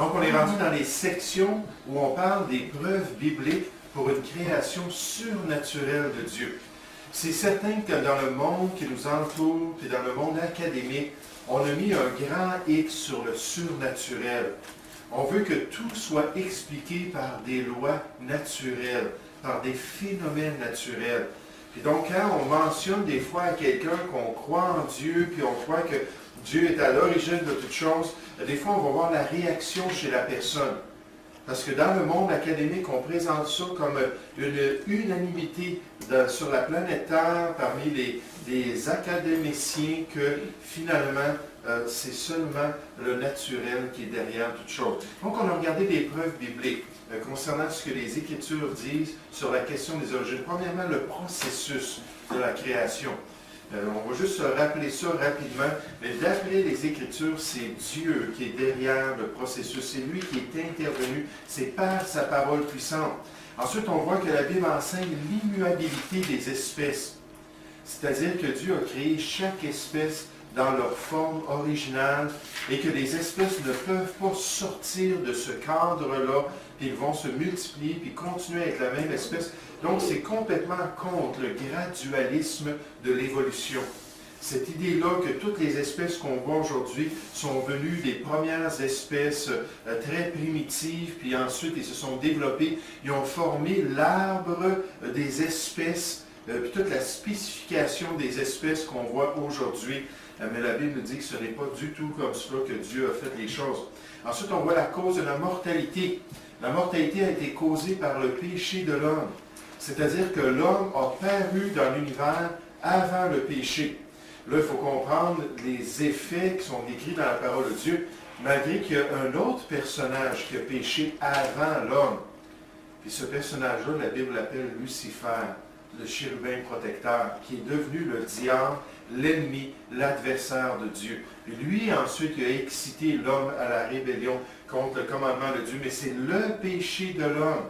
Donc, on est rendu dans les sections où on parle des preuves bibliques pour une création surnaturelle de Dieu. C'est certain que dans le monde qui nous entoure, et dans le monde académique, on a mis un grand X sur le surnaturel. On veut que tout soit expliqué par des lois naturelles, par des phénomènes naturels. Puis donc, quand on mentionne des fois à quelqu'un qu'on croit en Dieu, puis on croit que Dieu est à l'origine de toutes choses, des fois, on va voir la réaction chez la personne. Parce que dans le monde académique, on présente ça comme une unanimité sur la planète Terre parmi les académiciens que finalement, c'est seulement le naturel qui est derrière toute chose. Donc, on a regardé des preuves bibliques concernant ce que les Écritures disent sur la question des origines. Premièrement, le processus de la création. On va juste se rappeler ça rapidement, mais d'après les Écritures, c'est Dieu qui est derrière le processus. C'est lui qui est intervenu. C'est par sa parole puissante. Ensuite, on voit que la Bible enseigne l'immuabilité des espèces. C'est-à-dire que Dieu a créé chaque espèce dans leur forme originale et que les espèces ne peuvent pas sortir de ce cadre-là, puis ils vont se multiplier puis continuer à être la même espèce. Donc, c'est complètement contre le gradualisme de l'évolution. Cette idée-là que toutes les espèces qu'on voit aujourd'hui sont venues des premières espèces très primitives, puis ensuite ils se sont développés, ils ont formé l'arbre des espèces, puis toute la spécification des espèces qu'on voit aujourd'hui. Mais la Bible nous dit que ce n'est pas du tout comme cela que Dieu a fait les choses. Ensuite, on voit la cause de la mortalité. La mortalité a été causée par le péché de l'homme. C'est-à-dire que l'homme a paru dans l'univers avant le péché. Là, il faut comprendre les effets qui sont décrits dans la parole de Dieu, malgré qu'il y a un autre personnage qui a péché avant l'homme. Puis ce personnage-là, la Bible l'appelle Lucifer, le chérubin protecteur, qui est devenu le diable, l'ennemi, l'adversaire de Dieu. Et lui, ensuite, il a excité l'homme à la rébellion contre le commandement de Dieu, mais c'est le péché de l'homme.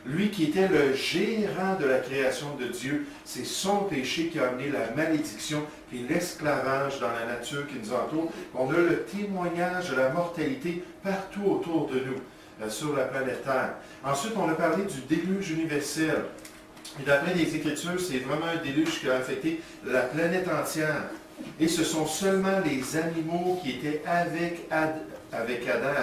Lui qui était le gérant de la création de Dieu, c'est son péché qui a amené la malédiction et l'esclavage dans la nature qui nous entoure. On a le témoignage de la mortalité partout autour de nous, sur la planète Terre. Ensuite, on a parlé du déluge universel. Et d'après les Écritures, c'est vraiment un déluge qui a affecté la planète entière. Et ce sont seulement les animaux qui étaient avec Adam,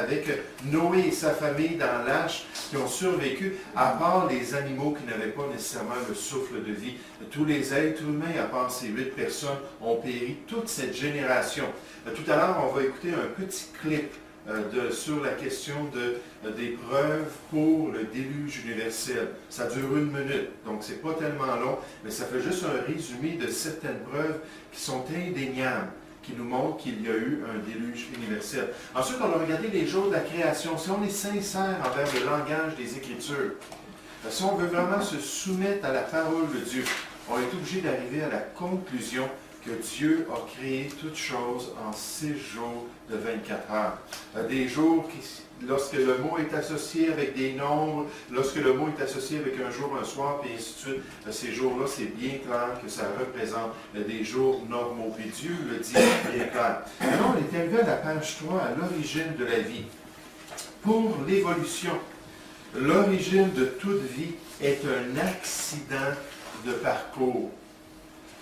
avec Noé et sa famille dans l'arche, qui ont survécu, à part les animaux qui n'avaient pas nécessairement le souffle de vie. Tous les êtres humains, à part ces 8 personnes, ont péri toute cette génération. Tout à l'heure, on va écouter un petit clip sur la question des preuves pour le déluge universel. Ça dure 1 minute, donc c'est pas tellement long, mais ça fait juste un résumé de certaines preuves qui sont indéniables, qui nous montrent qu'il y a eu un déluge universel. Ensuite, on a regardé les jours de la création. Si on est sincère envers le langage des Écritures, si on veut vraiment se soumettre à la parole de Dieu, on est obligé d'arriver à la conclusion que Dieu a créé toutes choses en 6 jours de 24 heures. Des jours qui, lorsque le mot est associé avec des nombres, lorsque le mot est associé avec un jour, un soir, et ainsi de suite, ces jours-là, c'est bien clair que ça représente des jours normaux. Puis Dieu le dit bien clair. Alors, on est arrivé à la page 3, à l'origine de la vie. Pour l'évolution, l'origine de toute vie est un accident de parcours.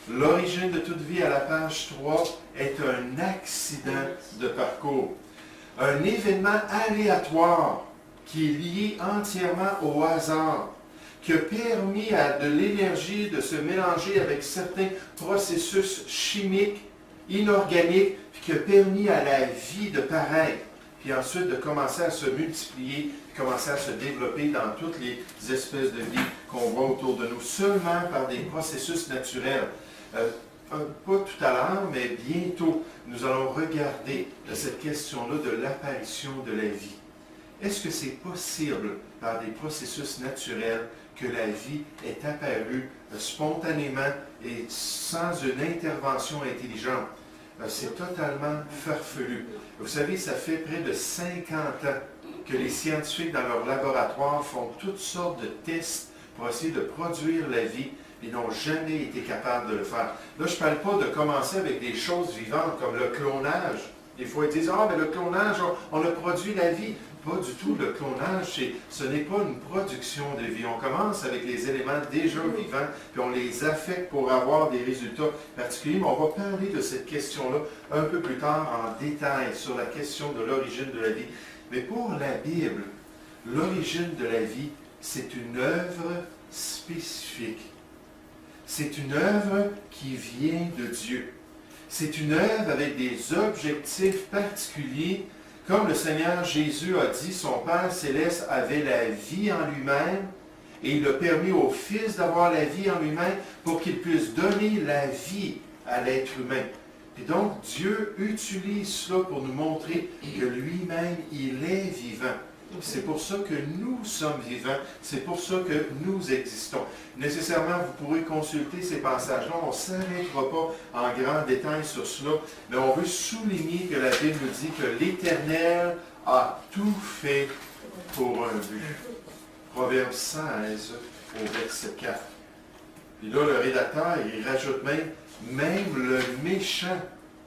L'origine de toute vie à la page 3 est un accident de parcours. Un événement aléatoire qui est lié entièrement au hasard, qui a permis à de l'énergie de se mélanger avec certains processus chimiques, inorganiques, puis qui a permis à la vie de paraître, puis ensuite de commencer à se multiplier, puis commencer à se développer dans toutes les espèces de vie qu'on voit autour de nous, seulement par des processus naturels. Pas tout à l'heure, mais bientôt, nous allons regarder cette question-là de l'apparition de la vie. Est-ce que c'est possible, par des processus naturels, que la vie est apparue spontanément et sans une intervention intelligente? C'est totalement farfelu. Vous savez, ça fait près de 50 ans que les scientifiques dans leur laboratoire font toutes sortes de tests pour essayer de produire la vie. Ils n'ont jamais été capables de le faire. Là, je ne parle pas de commencer avec des choses vivantes comme le clonage. Des fois, ils disent, ah, mais le clonage, on a produit la vie. Pas du tout. Le clonage, ce n'est pas une production de vie. On commence avec les éléments déjà vivants, puis on les affecte pour avoir des résultats particuliers. Mais on va parler de cette question-là un peu plus tard en détail sur la question de l'origine de la vie. Mais pour la Bible, l'origine de la vie, c'est une œuvre spécifique. C'est une œuvre qui vient de Dieu. C'est une œuvre avec des objectifs particuliers. Comme le Seigneur Jésus a dit, son Père céleste avait la vie en lui-même et il a permis au Fils d'avoir la vie en lui-même pour qu'il puisse donner la vie à l'être humain. Et donc, Dieu utilise cela pour nous montrer que lui-même, il est vivant. C'est pour ça que nous sommes vivants. C'est pour ça que nous existons. Nécessairement, vous pourrez consulter ces passages-là. On ne s'arrêtera pas en grand détail sur cela, mais on veut souligner que la Bible nous dit que l'Éternel a tout fait pour un but. Proverbe 16, au verset 4. Puis là, le rédacteur, il rajoute même le méchant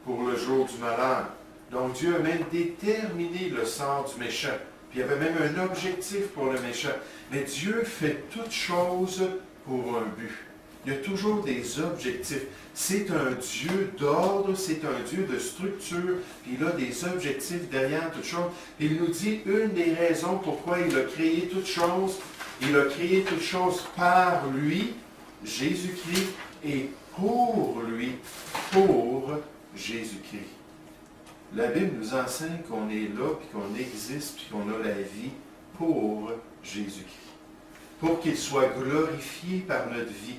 pour le jour du malheur. Donc, Dieu a même déterminé le sort du méchant. Puis il y avait même un objectif pour le méchant. Mais Dieu fait toutes choses pour un but. Il y a toujours des objectifs. C'est un Dieu d'ordre, c'est un Dieu de structure, puis il a des objectifs derrière toutes choses. Il nous dit une des raisons pourquoi il a créé toutes choses. Il a créé toutes choses par lui, Jésus-Christ, et pour lui, pour Jésus-Christ. La Bible nous enseigne qu'on est là, puis qu'on existe, puis qu'on a la vie pour Jésus-Christ. Pour qu'il soit glorifié par notre vie.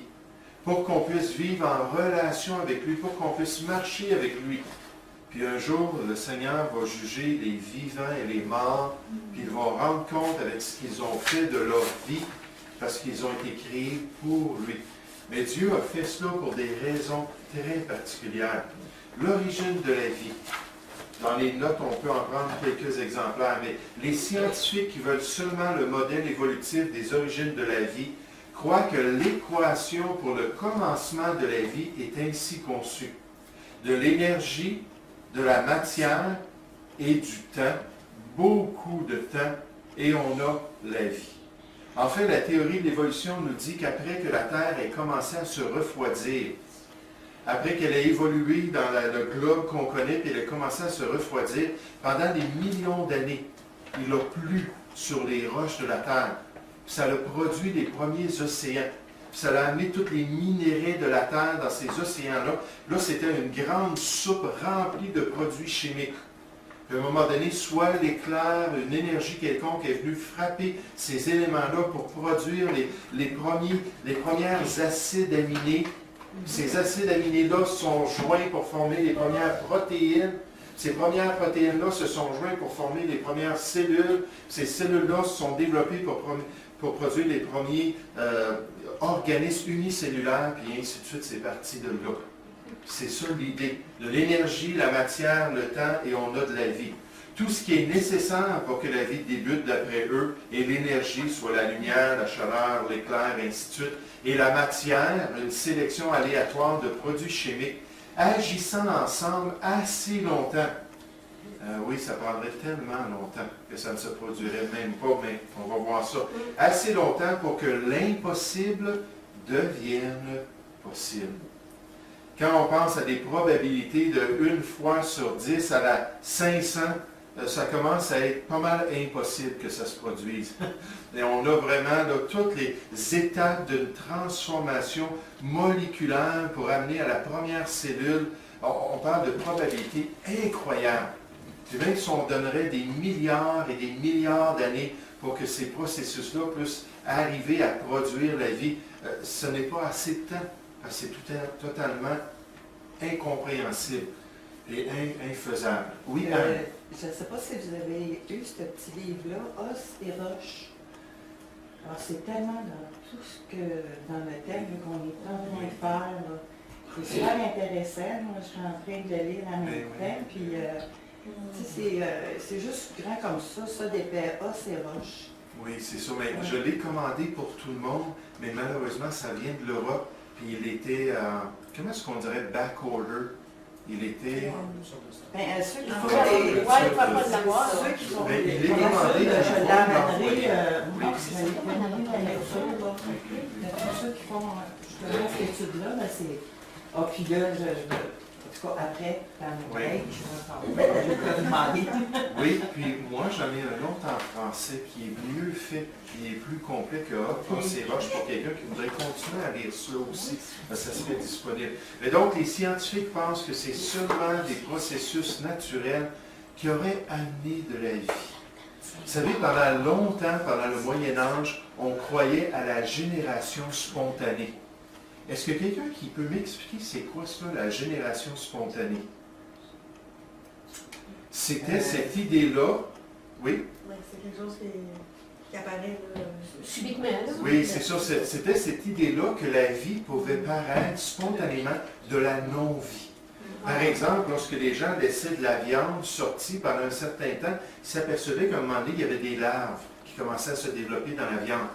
Pour qu'on puisse vivre en relation avec lui, pour qu'on puisse marcher avec lui. Puis un jour, le Seigneur va juger les vivants et les morts, puis il va rendre compte avec ce qu'ils ont fait de leur vie, parce qu'ils ont été créés pour lui. Mais Dieu a fait cela pour des raisons très particulières. L'origine de la vie. Dans les notes, on peut en prendre quelques exemplaires, mais les scientifiques qui veulent seulement le modèle évolutif des origines de la vie croient que l'équation pour le commencement de la vie est ainsi conçue. De l'énergie, de la matière et du temps, beaucoup de temps, et on a la vie. En fait, la théorie de l'évolution nous dit qu'après que la Terre ait commencé à se refroidir, après qu'elle ait évolué dans le globe qu'on connaît, puis elle a commencé à se refroidir, pendant des millions d'années, il a plu sur les roches de la Terre. Puis ça a produit les premiers océans. Puis ça a amené tous les minéraux de la Terre dans ces océans-là. Là, c'était une grande soupe remplie de produits chimiques. Puis à un moment donné, soit l'éclair, une énergie quelconque est venue frapper ces éléments-là pour produire les premières acides aminés. Ces acides aminés-là sont joints pour former les premières protéines. Ces premières protéines-là se sont jointes pour former les premières cellules. Ces cellules-là se sont développées pour produire les premiers organismes unicellulaires, puis ainsi de suite, c'est parti de là. C'est ça l'idée. De l'énergie, la matière, le temps, et on a de la vie. Tout ce qui est nécessaire pour que la vie débute d'après eux, et l'énergie, soit la lumière, la chaleur, l'éclair, et ainsi de suite, et la matière, une sélection aléatoire de produits chimiques, agissant ensemble assez longtemps. Oui, ça prendrait tellement longtemps que ça ne se produirait même pas, mais on va voir ça. Assez longtemps pour que l'impossible devienne possible. Quand on pense à des probabilités de 1 fois sur 10 à la 500, ça commence à être pas mal impossible que ça se produise. Et on a vraiment là, toutes les étapes d'une transformation moléculaire pour amener à la première cellule. On parle de probabilités incroyables. Et même si on donnerait des milliards et des milliards d'années pour que ces processus-là puissent arriver à produire la vie, ce n'est pas assez de temps. Parce que c'est totalement incompréhensible et infaisable. Oui, Anne? Je ne sais pas si vous avez eu ce petit livre-là, Os et Roches. Alors, c'est tellement dans tout ce que, dans le thème qu'on est en train de faire. Là. C'est super intéressant. Moi, je suis en train de le lire en même temps. Puis, c'est juste grand comme ça d'épais, Os et Roches. Oui, c'est ça. Mais je l'ai commandé pour tout le monde, mais malheureusement, ça vient de l'Europe. Puis il était, comment est-ce qu'on dirait, back order. Il était... Ben, ceux qui font Ouais, les... il ne pas de l'avoir. Ceux qui font Mais les... il est Pour la demandé suite, qu'il je faut l'amènerai, l'envoyer. moi, je l'ai connu la lecture, là. Mais tous ceux qui font justement cette étude-là, ben, c'est... Ah, puis là, en tout cas, après, dans mon Oui. break, je vais te demander. Oui, puis moi, j'en ai un autre en français qui est mieux fait, qui est plus complet que A.C. Roche pour quelqu'un qui voudrait continuer à lire ça aussi, parce que ça serait disponible. Mais donc, les scientifiques pensent que c'est seulement des processus naturels qui auraient amené de la vie. Vous savez, pendant longtemps, pendant le Moyen Âge, on croyait à la génération spontanée. Est-ce que quelqu'un qui peut m'expliquer c'est quoi ça, la génération spontanée? C'était cette idée-là, oui? Ouais, c'est quelque chose qui apparaît là, Subitement, là. Oui, c'est ça. C'était cette idée-là que la vie pouvait paraître spontanément de la non-vie. Par exemple, lorsque les gens laissaient de la viande sortie pendant un certain temps, ils s'apercevaient qu'à un moment donné, il y avait des larves qui commençaient à se développer dans la viande.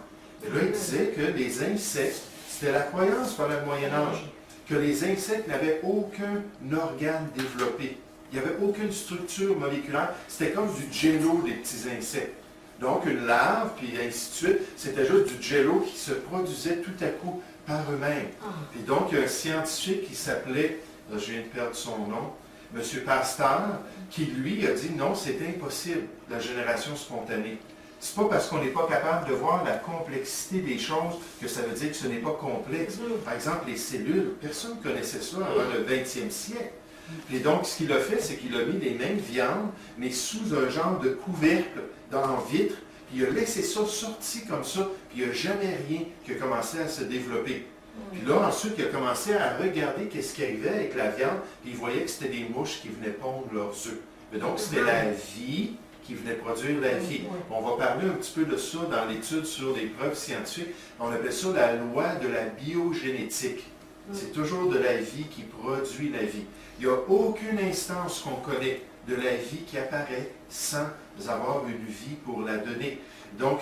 Et là, ils disaient que les insectes, c'était la croyance pendant le Moyen Âge, que les insectes n'avaient aucun organe développé. Il n'y avait aucune structure moléculaire. C'était comme du jello des petits insectes. Donc, une larve, puis ainsi de suite, c'était juste du jello qui se produisait tout à coup par eux-mêmes. Puis donc, il y a un scientifique qui s'appelait, là, je viens de perdre son nom, M. Pasteur, qui lui a dit non, c'est impossible, la génération spontanée. C'est pas parce qu'on n'est pas capable de voir la complexité des choses que ça veut dire que ce n'est pas complexe. Par exemple, les cellules, personne ne connaissait ça avant le 20e siècle. Et donc, ce qu'il a fait, c'est qu'il a mis les mêmes viandes, mais sous un genre de couvercle en vitre, puis il a laissé ça sorti comme ça, puis il n'y a jamais rien qui a commencé à se développer. Puis là, ensuite, il a commencé à regarder qu'est-ce qui arrivait avec la viande, puis il voyait que c'était des mouches qui venaient pondre leurs œufs. Mais donc, c'était la vie qui venait produire la vie. On va parler un petit peu de ça dans l'étude sur les preuves scientifiques. On appelle ça la loi de la biogénétique. C'est toujours de la vie qui produit la vie. Il n'y a aucune instance qu'on connaît de la vie qui apparaît sans avoir une vie pour la donner. Donc,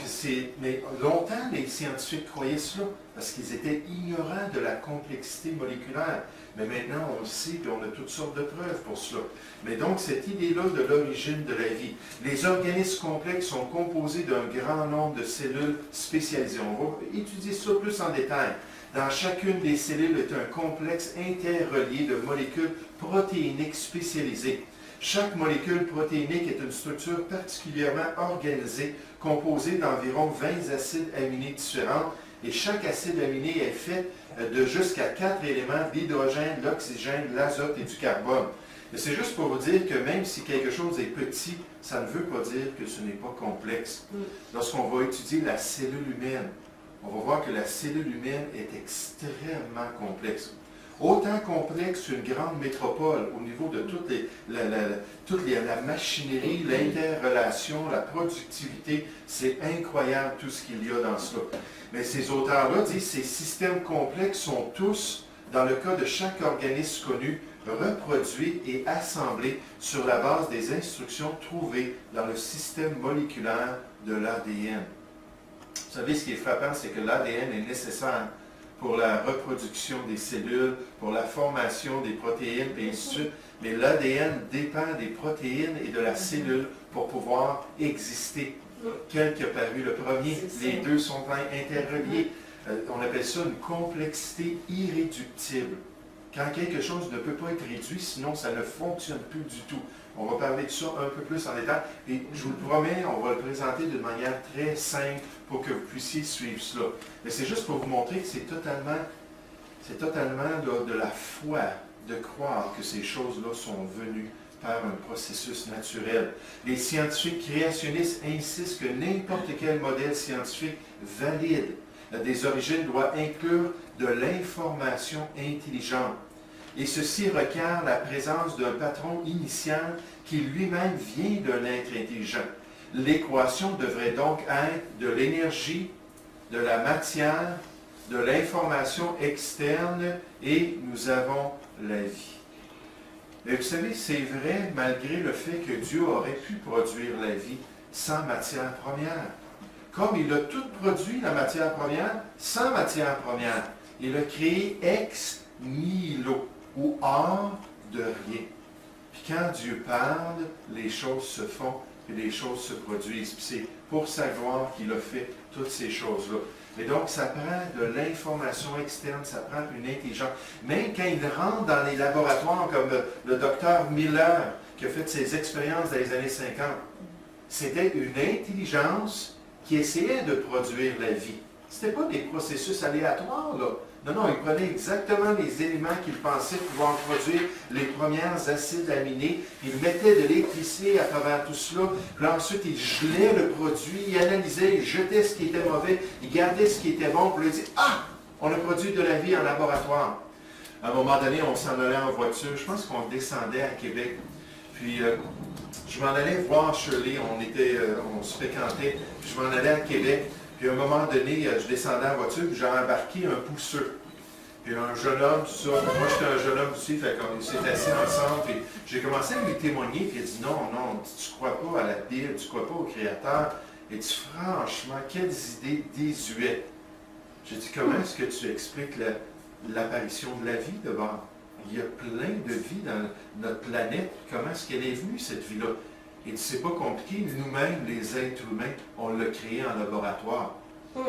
mais longtemps, les scientifiques croyaient cela, parce qu'ils étaient ignorants de la complexité moléculaire. Mais maintenant, on le sait, puis on a toutes sortes de preuves pour cela. Mais donc, cette idée-là de l'origine de la vie. Les organismes complexes sont composés d'un grand nombre de cellules spécialisées. On va étudier ça plus en détail. Dans chacune des cellules est un complexe interrelié de molécules protéiniques spécialisées. Chaque molécule protéinique est une structure particulièrement organisée, composée d'environ 20 acides aminés différents, et chaque acide aminé est fait de jusqu'à 4 éléments, l'hydrogène, l'oxygène, l'azote et du carbone. Mais c'est juste pour vous dire que même si quelque chose est petit, ça ne veut pas dire que ce n'est pas complexe. Lorsqu'on va étudier la cellule humaine, on va voir que la cellule humaine est extrêmement complexe. Autant complexe qu'une grande métropole au niveau de la machinerie, l'interrelation, la productivité. C'est incroyable tout ce qu'il y a dans cela. Mais ces auteurs-là disent que ces systèmes complexes sont tous, dans le cas de chaque organisme connu, reproduits et assemblés sur la base des instructions trouvées dans le système moléculaire de l'ADN. Vous savez, ce qui est frappant, c'est que l'ADN est nécessaire pour la reproduction des cellules, pour la formation des protéines, et ainsi de suite. Mais l'ADN dépend des protéines et de la cellule pour pouvoir exister. Quel qui a paru le premier? Les deux sont interreliés. On appelle ça une complexité irréductible. Quand quelque chose ne peut pas être réduit, sinon ça ne fonctionne plus du tout. On va parler de ça un peu plus en détail. Et je vous le promets, on va le présenter d'une manière très simple pour que vous puissiez suivre cela. Mais c'est juste pour vous montrer que c'est totalement de la foi de croire que ces choses-là sont venues par un processus naturel. Les scientifiques créationnistes insistent que n'importe quel modèle scientifique valide des origines doit inclure de l'information intelligente. Et ceci requiert la présence d'un patron initial qui lui-même vient d'un être intelligent. L'équation devrait donc être de l'énergie, de la matière, de l'information externe, et nous avons la vie. Mais vous savez, c'est vrai malgré le fait que Dieu aurait pu produire la vie sans matière première. Comme il a tout produit, la matière première, sans matière première. Il a créé ex nihilo, ou hors de rien. Puis quand Dieu parle, les choses se font et les choses se produisent. Puis c'est pour sa gloire qu'il a fait toutes ces choses-là. Et donc, ça prend de l'information externe, ça prend une intelligence. Même quand il rentre dans les laboratoires comme le docteur Miller, qui a fait ses expériences dans les années 50, c'était une intelligence qui essayait de produire la vie. Ce n'était pas des processus aléatoires, là. Non, il prenait exactement les éléments qu'il pensait pouvoir produire les premières acides aminés. Il mettait de l'électricité à travers tout cela. Puis ensuite, il gelait le produit, il analysait, il jetait ce qui était mauvais, il gardait ce qui était bon pour lui dire « Ah! On a produit de la vie en laboratoire. » À un moment donné, on s'en allait en voiture. Je pense qu'on descendait à Québec. Puis, je m'en allais voir Shirley. On se fréquentait. Puis, je m'en allais à Québec. Puis à un moment donné, je descendais en voiture, puis j'ai embarqué un pousseux. Puis un jeune homme, tout ça. Moi, j'étais un jeune homme aussi, fait qu'on s'est assis ensemble. Puis j'ai commencé à lui témoigner, puis il a dit non, tu ne crois pas à la Bible, tu ne crois pas au Créateur. Et dit franchement, quelles idées désuètes. J'ai dit comment est-ce que tu expliques l'apparition de la vie d'abord? Il y a plein de vie dans notre planète. Comment est-ce qu'elle est venue, cette vie-là? Et c'est pas compliqué, nous-mêmes, les êtres humains, on l'a créé en laboratoire.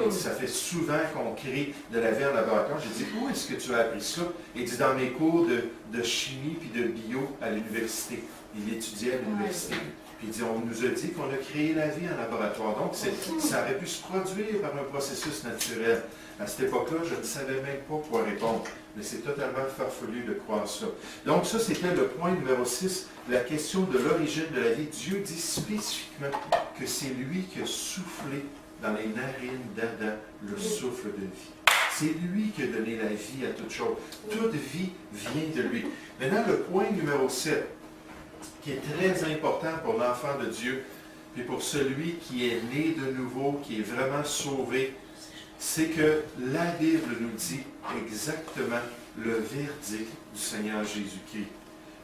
Et ça fait souvent qu'on crée de la vie en laboratoire. J'ai dit, où est-ce que tu as appris ça? Il dit, dans mes cours de chimie puis de bio à l'université. Il étudiait à l'université. Puis il dit, on nous a dit qu'on a créé la vie en laboratoire. Donc, ça aurait pu se produire par un processus naturel. À cette époque-là, je ne savais même pas quoi répondre. Mais c'est totalement farfelu de croire ça. Donc ça, c'était le point numéro 6, la question de l'origine de la vie. Dieu dit spécifiquement que c'est lui qui a soufflé dans les narines d'Adam le souffle de vie. C'est lui qui a donné la vie à toute chose. Toute vie vient de lui. Maintenant, le point numéro 7, qui est très important pour l'enfant de Dieu, puis pour celui qui est né de nouveau, qui est vraiment sauvé, c'est que la Bible nous dit exactement le verdict du Seigneur Jésus-Christ.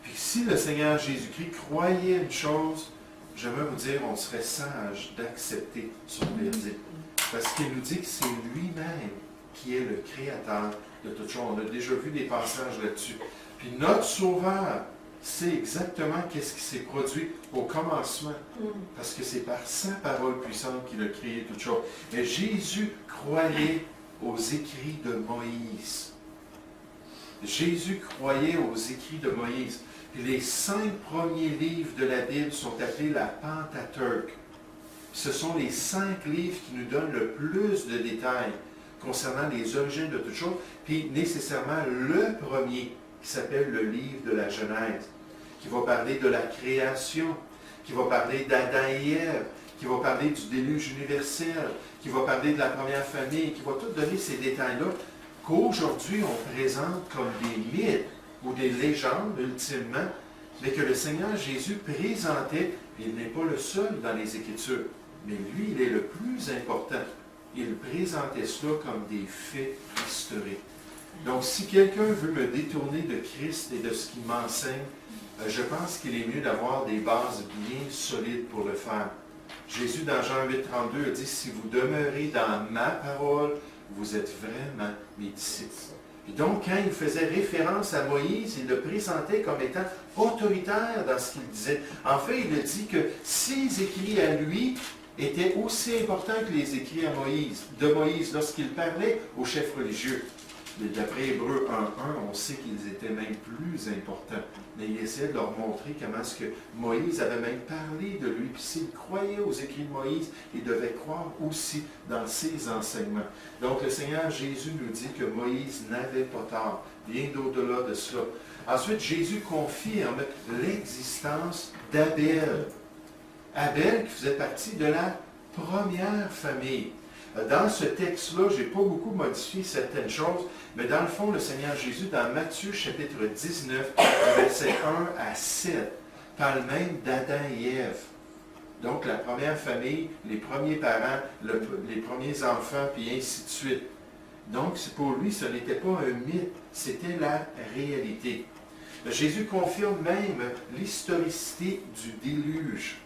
Puis si le Seigneur Jésus-Christ croyait une chose, j'aimerais vous dire, on serait sage d'accepter son verdict. Parce qu'il nous dit que c'est lui-même qui est le créateur de toutes choses. On a déjà vu des passages là-dessus. Puis notre Sauveur sait exactement qu'est-ce qui s'est produit au commencement. Parce que c'est par sa parole puissante qu'il a créé toutes choses. Mais Jésus croyait aux écrits de Moïse. Jésus croyait aux écrits de Moïse. Puis les 5 premiers livres de la Bible sont appelés la Pentateuque. Ce sont les 5 livres qui nous donnent le plus de détails concernant les origines de toutes choses. Puis nécessairement le premier, qui s'appelle le livre de la Genèse, qui va parler de la création, qui va parler d'Adam et Ève, qui va parler du déluge universel, qui va parler de la première famille, qui va tout donner ces détails-là, qu'aujourd'hui on présente comme des mythes ou des légendes, ultimement, mais que le Seigneur Jésus présentait, et il n'est pas le seul dans les Écritures, mais lui, il est le plus important. Il présentait cela comme des faits historiques. Donc, si quelqu'un veut me détourner de Christ et de ce qu'il m'enseigne, je pense qu'il est mieux d'avoir des bases bien solides pour le faire. Jésus, dans Jean 8,32, a dit, « Si vous demeurez dans ma parole, vous êtes vraiment mes disciples. » Et donc, quand il faisait référence à Moïse, il le présentait comme étant autoritaire dans ce qu'il disait. En fait, il a dit que ses écrits à lui étaient aussi importants que les écrits de Moïse lorsqu'il parlait aux chefs religieux. D'après Hébreux 1.1, on sait qu'ils étaient même plus importants. Mais il essayait de leur montrer comment est-ce que Moïse avait même parlé de lui. Puis s'il croyait aux écrits de Moïse, il devait croire aussi dans ses enseignements. Donc le Seigneur Jésus nous dit que Moïse n'avait pas tort, bien d'au-delà de cela. Ensuite, Jésus confirme l'existence d'Abel. Abel qui faisait partie de la première famille. Dans ce texte-là, je n'ai pas beaucoup modifié certaines choses, mais dans le fond, le Seigneur Jésus, dans Matthieu chapitre 19, versets 1 à 7, parle même d'Adam et Ève. Donc la première famille, les premiers parents, les premiers enfants, puis ainsi de suite. Donc pour lui, ce n'était pas un mythe, c'était la réalité. Jésus confirme même l'historicité du déluge,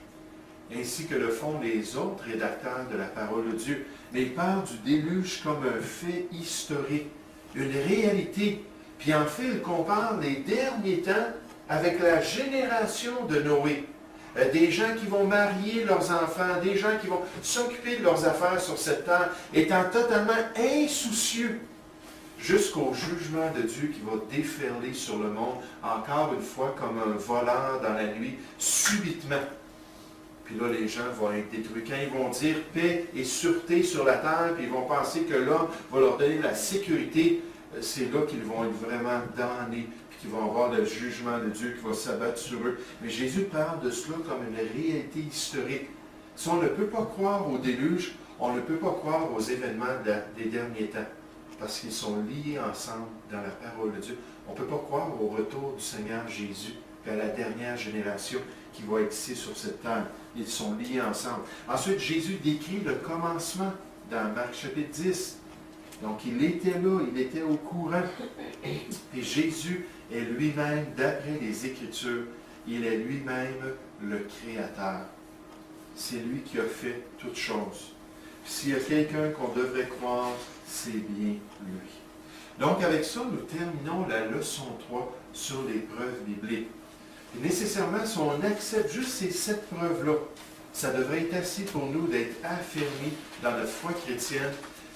ainsi que le font les autres rédacteurs de la parole de Dieu. Mais il parle du déluge comme un fait historique, une réalité. Puis en fait, il compare les derniers temps avec la génération de Noé. Des gens qui vont marier leurs enfants, des gens qui vont s'occuper de leurs affaires sur cette terre, étant totalement insoucieux, jusqu'au jugement de Dieu qui va déferler sur le monde, encore une fois comme un voleur dans la nuit, subitement. Puis là, les gens vont être détruits. Quand ils vont dire paix et sûreté sur la terre, puis ils vont penser que l'homme va leur donner la sécurité, c'est là qu'ils vont être vraiment damnés, puis qu'ils vont avoir le jugement de Dieu qui va s'abattre sur eux. Mais Jésus parle de cela comme une réalité historique. Si on ne peut pas croire au déluge, on ne peut pas croire aux événements des derniers temps, parce qu'ils sont liés ensemble dans la parole de Dieu. On ne peut pas croire au retour du Seigneur Jésus, puis à la dernière génération qui va être ici sur cette terre. Ils sont liés ensemble. Ensuite, Jésus décrit le commencement dans Marc chapitre 10. Donc, il était là, il était au courant. Et Jésus est lui-même, d'après les Écritures, il est lui-même le Créateur. C'est lui qui a fait toutes choses. Puis s'il y a quelqu'un qu'on devrait croire, c'est bien lui. Donc, avec ça, nous terminons la leçon 3 sur les preuves bibliques. Et nécessairement, si on accepte juste ces 7 preuves-là, ça devrait être assez pour nous d'être affermis dans notre foi chrétienne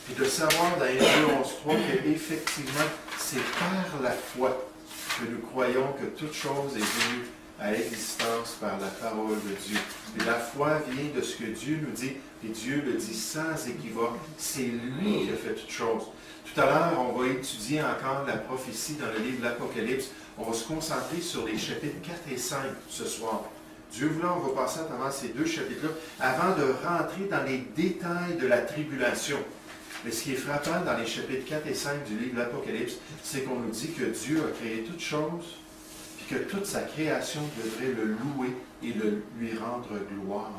et de savoir dans Hébreux 11.3 qu'effectivement, c'est par la foi que nous croyons que toute chose est venue à l'existence par la parole de Dieu. Et la foi vient de ce que Dieu nous dit, et Dieu le dit sans équivoque. C'est lui qui a fait toutes choses. Tout à l'heure, on va étudier encore la prophétie dans le livre de l'Apocalypse. On va se concentrer sur les chapitres 4 et 5 ce soir. Dieu voulant, on va passer à travers ces 2 chapitres-là avant de rentrer dans les détails de la tribulation. Mais ce qui est frappant dans les chapitres 4 et 5 du livre de l'Apocalypse, c'est qu'on nous dit que Dieu a créé toutes choses, puis que toute sa création devrait le louer et lui rendre gloire.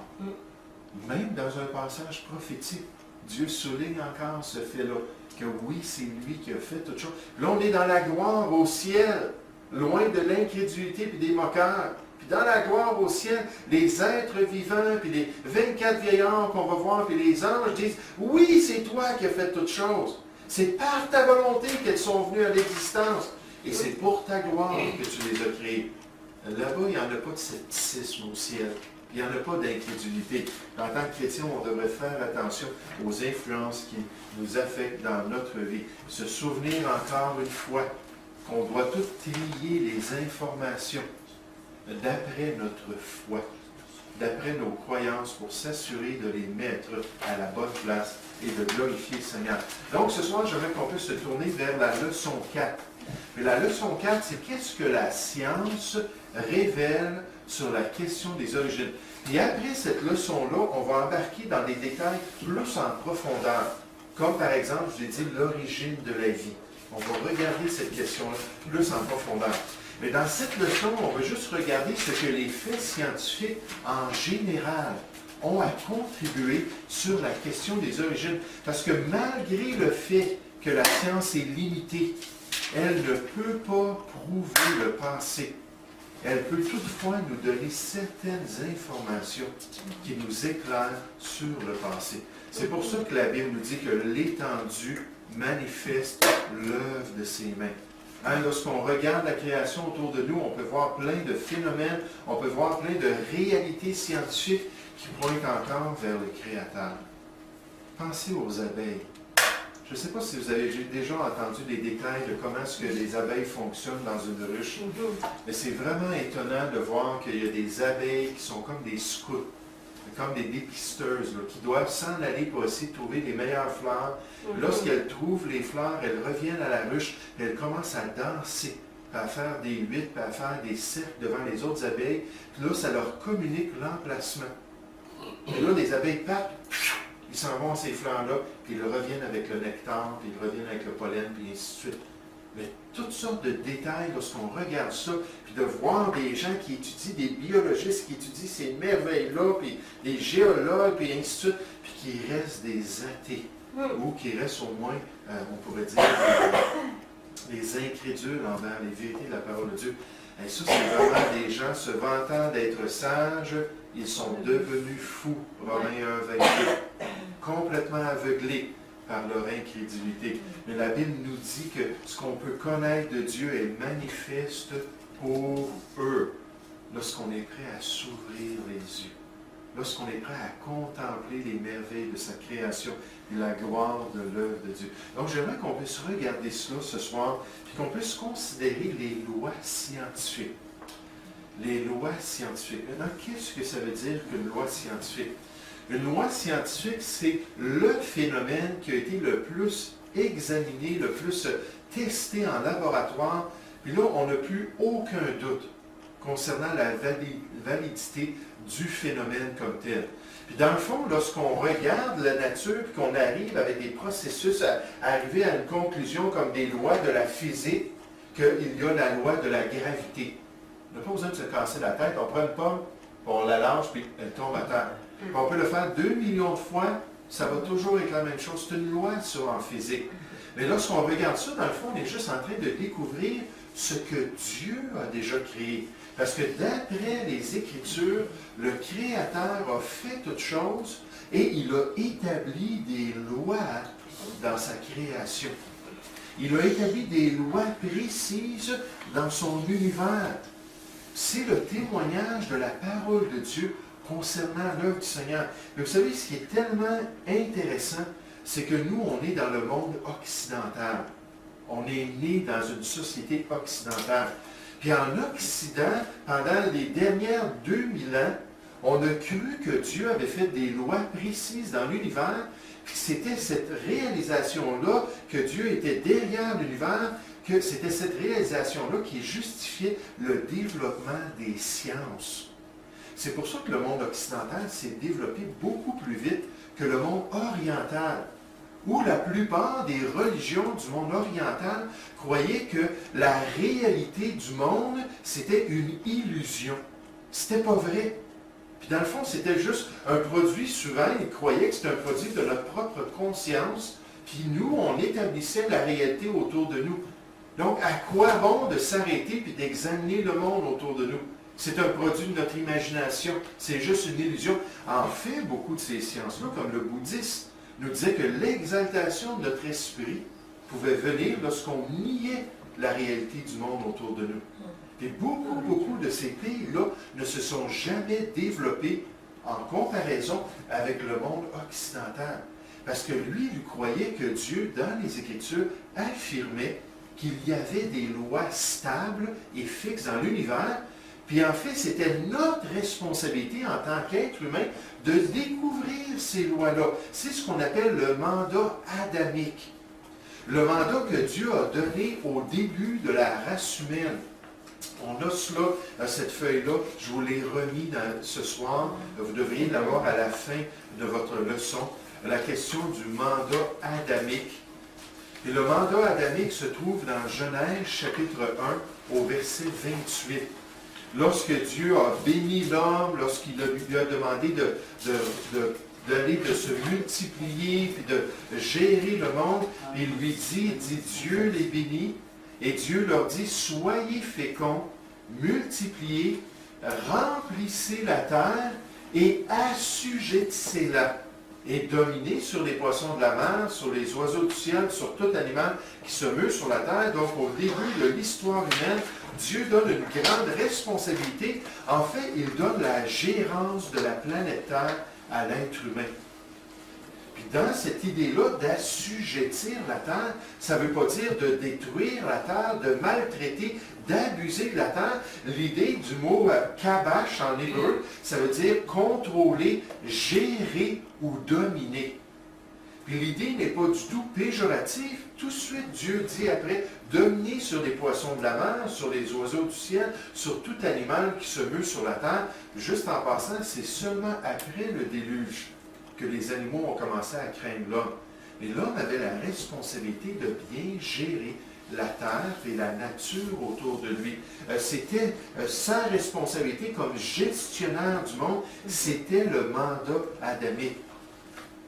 Même dans un passage prophétique, Dieu souligne encore ce fait-là, que oui, c'est lui qui a fait toutes choses. Là, on est dans la gloire au ciel, loin de l'incrédulité et des moqueurs. Puis dans la gloire au ciel, les êtres vivants, puis les 24 vieillards qu'on va voir, puis les anges disent, oui, c'est toi qui as fait toutes choses. C'est par ta volonté qu'elles sont venues à l'existence. Et c'est pour ta gloire que tu les as créées. Là-bas, il n'y en a pas de scepticisme au ciel. Il n'y en a pas d'incrédulité. En tant que chrétien, on devrait faire attention aux influences qui nous affectent dans notre vie. Se souvenir encore une fois qu'on doit tout trier les informations d'après notre foi, d'après nos croyances, pour s'assurer de les mettre à la bonne place et de glorifier le Seigneur. Donc, ce soir, j'aimerais qu'on puisse se tourner vers la leçon 4. Mais la leçon 4, c'est qu'est-ce que la science révèle sur la question des origines. Et après cette leçon-là, on va embarquer dans des détails plus en profondeur, comme par exemple, je vous ai dit, l'origine de la vie. On va regarder cette question-là plus en profondeur. Mais dans cette leçon, on va juste regarder ce que les faits scientifiques, en général, ont à contribuer sur la question des origines. Parce que malgré le fait que la science est limitée, elle ne peut pas prouver le passé. Elle peut toutefois nous donner certaines informations qui nous éclairent sur le passé. C'est pour ça que la Bible nous dit que l'étendue manifeste l'œuvre de ses mains. Hein, lorsqu'on regarde la création autour de nous, on peut voir plein de phénomènes, on peut voir plein de réalités scientifiques qui pointent encore vers le Créateur. Pensez aux abeilles. Je ne sais pas si vous avez déjà entendu des détails de comment est-ce que les abeilles fonctionnent dans une ruche, mais c'est vraiment étonnant de voir qu'il y a des abeilles qui sont comme des scouts, comme des dépisteuses, là, qui doivent s'en aller pour essayer de trouver les meilleures fleurs. Lorsqu'elles trouvent les fleurs, elles reviennent à la ruche et elles commencent à danser, à faire des huîtres, à faire des cercles devant les autres abeilles. Puis là, ça leur communique l'emplacement. Et là, les abeilles partent, ils s'en vont à ces fleurs-là, puis ils reviennent avec le nectar, puis ils reviennent avec le pollen, puis ainsi de suite. Mais toutes sortes de détails lorsqu'on regarde ça, puis de voir des gens qui étudient, des biologistes qui étudient ces merveilles-là, puis des géologues, puis ainsi de suite, puis qui restent des athées, ou qui restent au moins, on pourrait dire, des incrédules envers les vérités de la parole de Dieu. Et ça, c'est vraiment des gens se vantant d'être sages, ils sont devenus fous, Romains 1, 28, complètement aveuglés par leur incrédulité. Mais la Bible nous dit que ce qu'on peut connaître de Dieu est manifeste heureux lorsqu'on est prêt à s'ouvrir les yeux, lorsqu'on est prêt à contempler les merveilles de sa création et la gloire de l'œuvre de Dieu. Donc j'aimerais qu'on puisse regarder cela ce soir, puis qu'on puisse considérer les lois scientifiques. Les lois scientifiques. Maintenant, qu'est-ce que ça veut dire qu'une loi scientifique? Une loi scientifique, c'est le phénomène qui a été le plus examiné, le plus testé en laboratoire, puis là, on n'a plus aucun doute concernant la validité du phénomène comme tel. Puis dans le fond, lorsqu'on regarde la nature, puis qu'on arrive avec des processus à arriver à une conclusion comme des lois de la physique, qu'il y a la loi de la gravité. On n'a pas besoin de se casser la tête, on prend une pomme, puis on la lâche, puis elle tombe à terre. Puis on peut le faire 2 millions de fois, ça va toujours être la même chose. C'est une loi, ça, en physique. Mais lorsqu'on regarde ça, dans le fond, on est juste en train de découvrir ce que Dieu a déjà créé. Parce que d'après les Écritures, le Créateur a fait toutes choses et il a établi des lois dans sa création. Il a établi des lois précises dans son univers. C'est le témoignage de la parole de Dieu concernant l'œuvre du Seigneur. Mais vous savez, ce qui est tellement intéressant, c'est que nous, on est dans le monde occidental. On est né dans une société occidentale. Puis en Occident, pendant les dernières 2000 ans, on a cru que Dieu avait fait des lois précises dans l'univers, puis c'était cette réalisation-là, que Dieu était derrière l'univers, que c'était cette réalisation-là qui justifiait le développement des sciences. C'est pour ça que le monde occidental s'est développé beaucoup plus vite que le monde oriental, où la plupart des religions du monde oriental croyaient que la réalité du monde, c'était une illusion. C'était pas vrai. Puis dans le fond, c'était juste un produit, souvent, ils croyaient que c'était un produit de notre propre conscience, puis nous, on établissait la réalité autour de nous. Donc, à quoi bon de s'arrêter puis d'examiner le monde autour de nous? C'est un produit de notre imagination, c'est juste une illusion. En fait, beaucoup de ces sciences-là, comme le bouddhisme, nous disaient que l'exaltation de notre esprit pouvait venir lorsqu'on niait la réalité du monde autour de nous. Et beaucoup de ces pays-là ne se sont jamais développés en comparaison avec le monde occidental. Parce que lui croyait que Dieu, dans les Écritures, affirmait qu'il y avait des lois stables et fixes dans l'univers. Puis en fait, c'était notre responsabilité en tant qu'être humain de découvrir ces lois-là. C'est ce qu'on appelle le mandat adamique. Le mandat que Dieu a donné au début de la race humaine. On a cela, cette feuille-là, je vous l'ai remis ce soir. Vous devriez l'avoir à la fin de votre leçon. La question du mandat adamique. Et le mandat adamique se trouve dans Genèse chapitre 1 au verset 28. Lorsque Dieu a béni l'homme, lorsqu'il lui a demandé d'aller de se multiplier, puis de gérer le monde, il lui dit Dieu les bénit, et Dieu leur dit, soyez féconds, multipliez, remplissez la terre et assujettissez-la. Et dominez sur les poissons de la mer, sur les oiseaux du ciel, sur tout animal qui se meut sur la terre. Donc au début de l'histoire humaine, Dieu donne une grande responsabilité. En fait, il donne la gérance de la planète Terre à l'être humain. Puis dans cette idée-là d'assujettir la terre, ça ne veut pas dire de détruire la terre, de maltraiter, d'abuser de la terre. L'idée du mot kabash en hébreu, ça veut dire contrôler, gérer ou dominer. Puis l'idée n'est pas du tout péjorative. Tout de suite, Dieu dit après, dominer sur les poissons de la mer, sur les oiseaux du ciel, sur tout animal qui se meut sur la terre. Juste en passant, c'est seulement après le déluge que les animaux ont commencé à craindre l'homme. Mais l'homme avait la responsabilité de bien gérer la terre et la nature autour de lui. C'était sa responsabilité comme gestionnaire du monde, c'était le mandat adamique.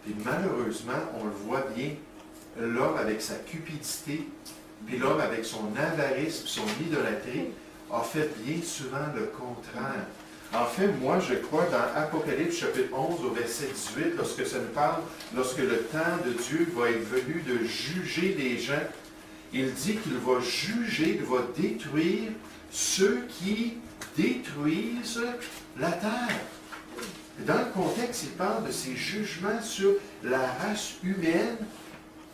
Et malheureusement, on le voit bien, l'homme avec sa cupidité, puis l'homme avec son avarisme, son idolâtrie, a fait bien souvent le contraire. En fait, moi, je crois dans Apocalypse chapitre 11 au verset 18, lorsque ça nous parle, lorsque le temps de Dieu va être venu de juger les gens, il dit qu'il va juger, il va détruire ceux qui détruisent la terre. Dans le contexte, il parle de ces jugements sur la race humaine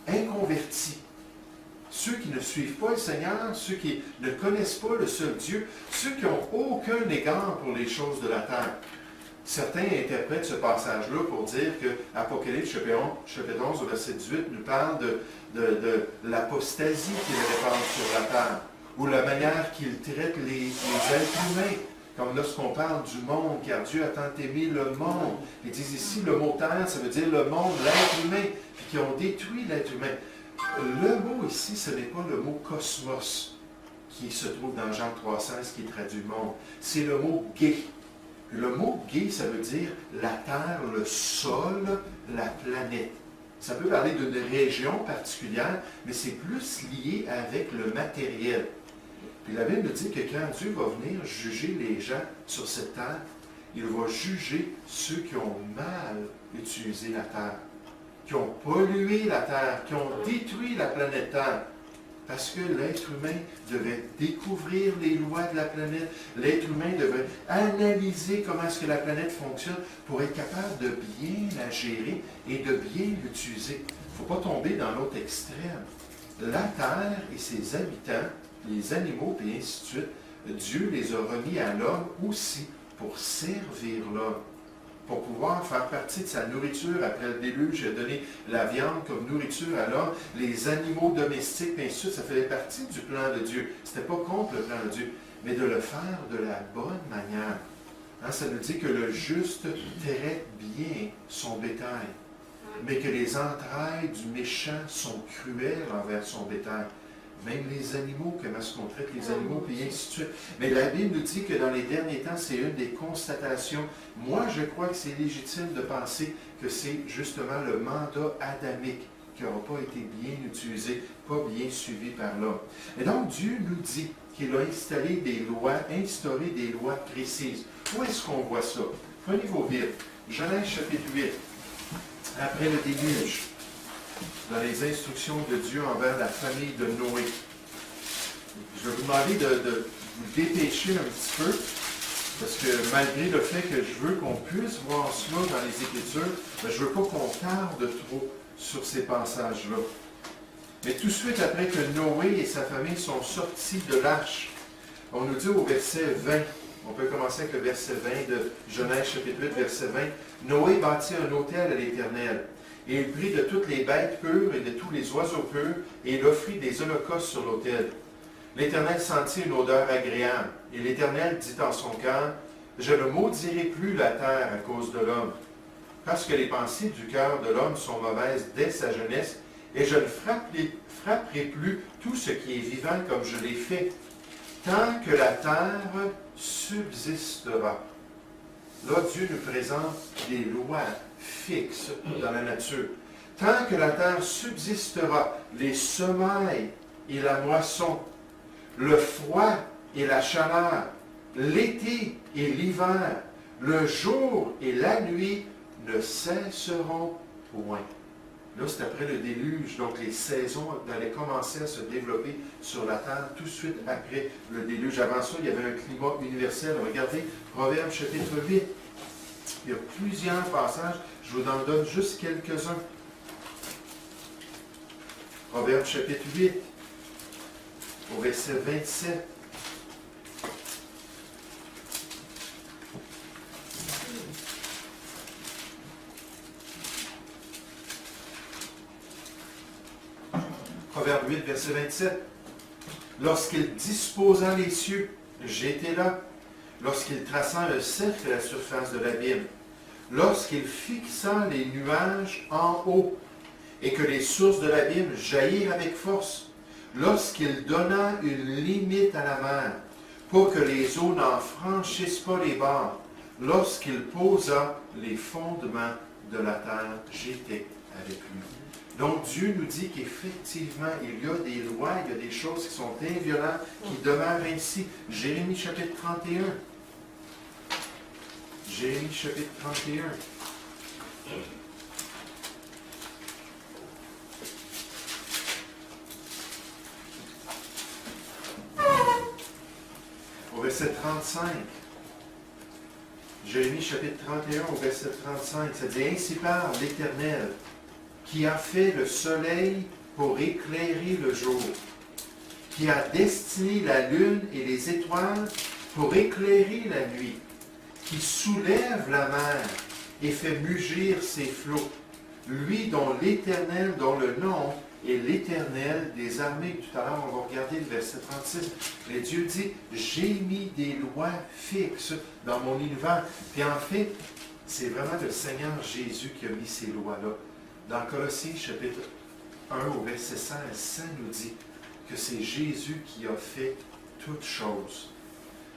inconvertie. Ceux qui ne suivent pas le Seigneur, ceux qui ne connaissent pas le seul Dieu, ceux qui n'ont aucun égard pour les choses de la terre. Certains interprètent ce passage-là pour dire que Apocalypse chapitre 11, verset 18, nous parle de l'apostasie qu'il répand sur la terre, ou la manière qu'il traite les êtres humains, comme lorsqu'on parle du monde, car Dieu a tant aimé le monde. Ils disent ici, le mot terre, ça veut dire le monde, l'être humain, puis qui ont détruit l'être humain. Le mot ici, ce n'est pas le mot cosmos qui se trouve dans Jean 3,16 qui traduit monde. C'est le mot gay. Le mot gay, ça veut dire la terre, le sol, la planète. Ça peut parler d'une région particulière, mais c'est plus lié avec le matériel. Puis la Bible nous dit que quand Dieu va venir juger les gens sur cette terre, il va juger ceux qui ont mal utilisé la terre, qui ont pollué la terre, qui ont détruit la planète Terre. Parce que l'être humain devait découvrir les lois de la planète, l'être humain devait analyser comment est-ce que la planète fonctionne pour être capable de bien la gérer et de bien l'utiliser. Il ne faut pas tomber dans l'autre extrême. La terre et ses habitants, les animaux, et ainsi de suite, Dieu les a remis à l'homme aussi pour servir l'homme, pour pouvoir faire partie de sa nourriture. Après le déluge, il a donné la viande comme nourriture à l'homme, les animaux domestiques, et ainsi de suite, ça faisait partie du plan de Dieu. Ce n'était pas contre le plan de Dieu, mais de le faire de la bonne manière. Hein, ça nous dit que le juste traite bien son bétail, mais que les entrailles du méchant sont cruelles envers son bétail. Même les animaux, comment est-ce qu'on traite les animaux, puis ainsi de suite. Mais la Bible nous dit que dans les derniers temps, c'est une des constatations. Moi, je crois que c'est légitime de penser que c'est justement le mandat adamique qui n'aura pas été bien utilisé, pas bien suivi par l'homme. Et donc, Dieu nous dit qu'il a instauré des lois précises. Où est-ce qu'on voit ça? Prenez vos Bibles. Genèse chapitre 8. Après le déluge, dans les instructions de Dieu envers la famille de Noé. Je vais vous demander de vous dépêcher un petit peu, parce que malgré le fait que je veux qu'on puisse voir cela dans les Écritures, je ne veux pas qu'on tarde trop sur ces passages-là. Mais tout de suite après que Noé et sa famille sont sortis de l'arche, on nous dit au verset 20, on peut commencer avec le verset 20 de Genèse chapitre 8, verset 20, Noé bâtit un autel à l'Éternel. Et il prit de toutes les bêtes pures et de tous les oiseaux purs, et il offrit des holocaustes sur l'autel. L'Éternel sentit une odeur agréable, et l'Éternel dit en son cœur, « Je ne maudirai plus la terre à cause de l'homme, parce que les pensées du cœur de l'homme sont mauvaises dès sa jeunesse, et je ne frapperai plus tout ce qui est vivant comme je l'ai fait, tant que la terre subsistera. » Là, Dieu nous présente des lois fixes dans la nature. Tant que la terre subsistera, les semailles et la moisson, le froid et la chaleur, l'été et l'hiver, le jour et la nuit ne cesseront point. Là, c'est après le déluge, donc les saisons allaient commencer à se développer sur la terre tout de suite après le déluge. Avant ça, il y avait un climat universel. Regardez, Proverbe chapitre 8. Il y a plusieurs passages, je vous en donne juste quelques-uns. Proverbe chapitre 8, au verset 27. Proverbe 8, verset 27. Lorsqu'il disposa les cieux, j'étais là. Lorsqu'il traça un cercle à la surface de l'abîme. Lorsqu'il fixa les nuages en haut, et que les sources de l'abîme jaillirent avec force. Lorsqu'il donna une limite à la mer, pour que les eaux n'en franchissent pas les bords. Lorsqu'il posa les fondements de la terre, j'étais avec lui. Donc Dieu nous dit qu'effectivement, il y a des lois, il y a des choses qui sont inviolables, qui demeurent ainsi. Jérémie chapitre 31. Jérémie chapitre 31. verset 35. Jérémie chapitre 31 au verset 35, ça dit « Ainsi parle l'Éternel, qui a fait le soleil pour éclairer le jour, qui a destiné la lune et les étoiles pour éclairer la nuit, qui soulève la mer et fait mugir ses flots, lui dont l'Éternel, dont le nom est l'Éternel des armées. » Tout à l'heure, on va regarder le verset 36. Mais Dieu dit, j'ai mis des lois fixes dans mon univers. Puis en fait, c'est vraiment le Seigneur Jésus qui a mis ces lois-là. Dans Colossiens chapitre 1 au verset 16, ça nous dit que c'est Jésus qui a fait toutes choses.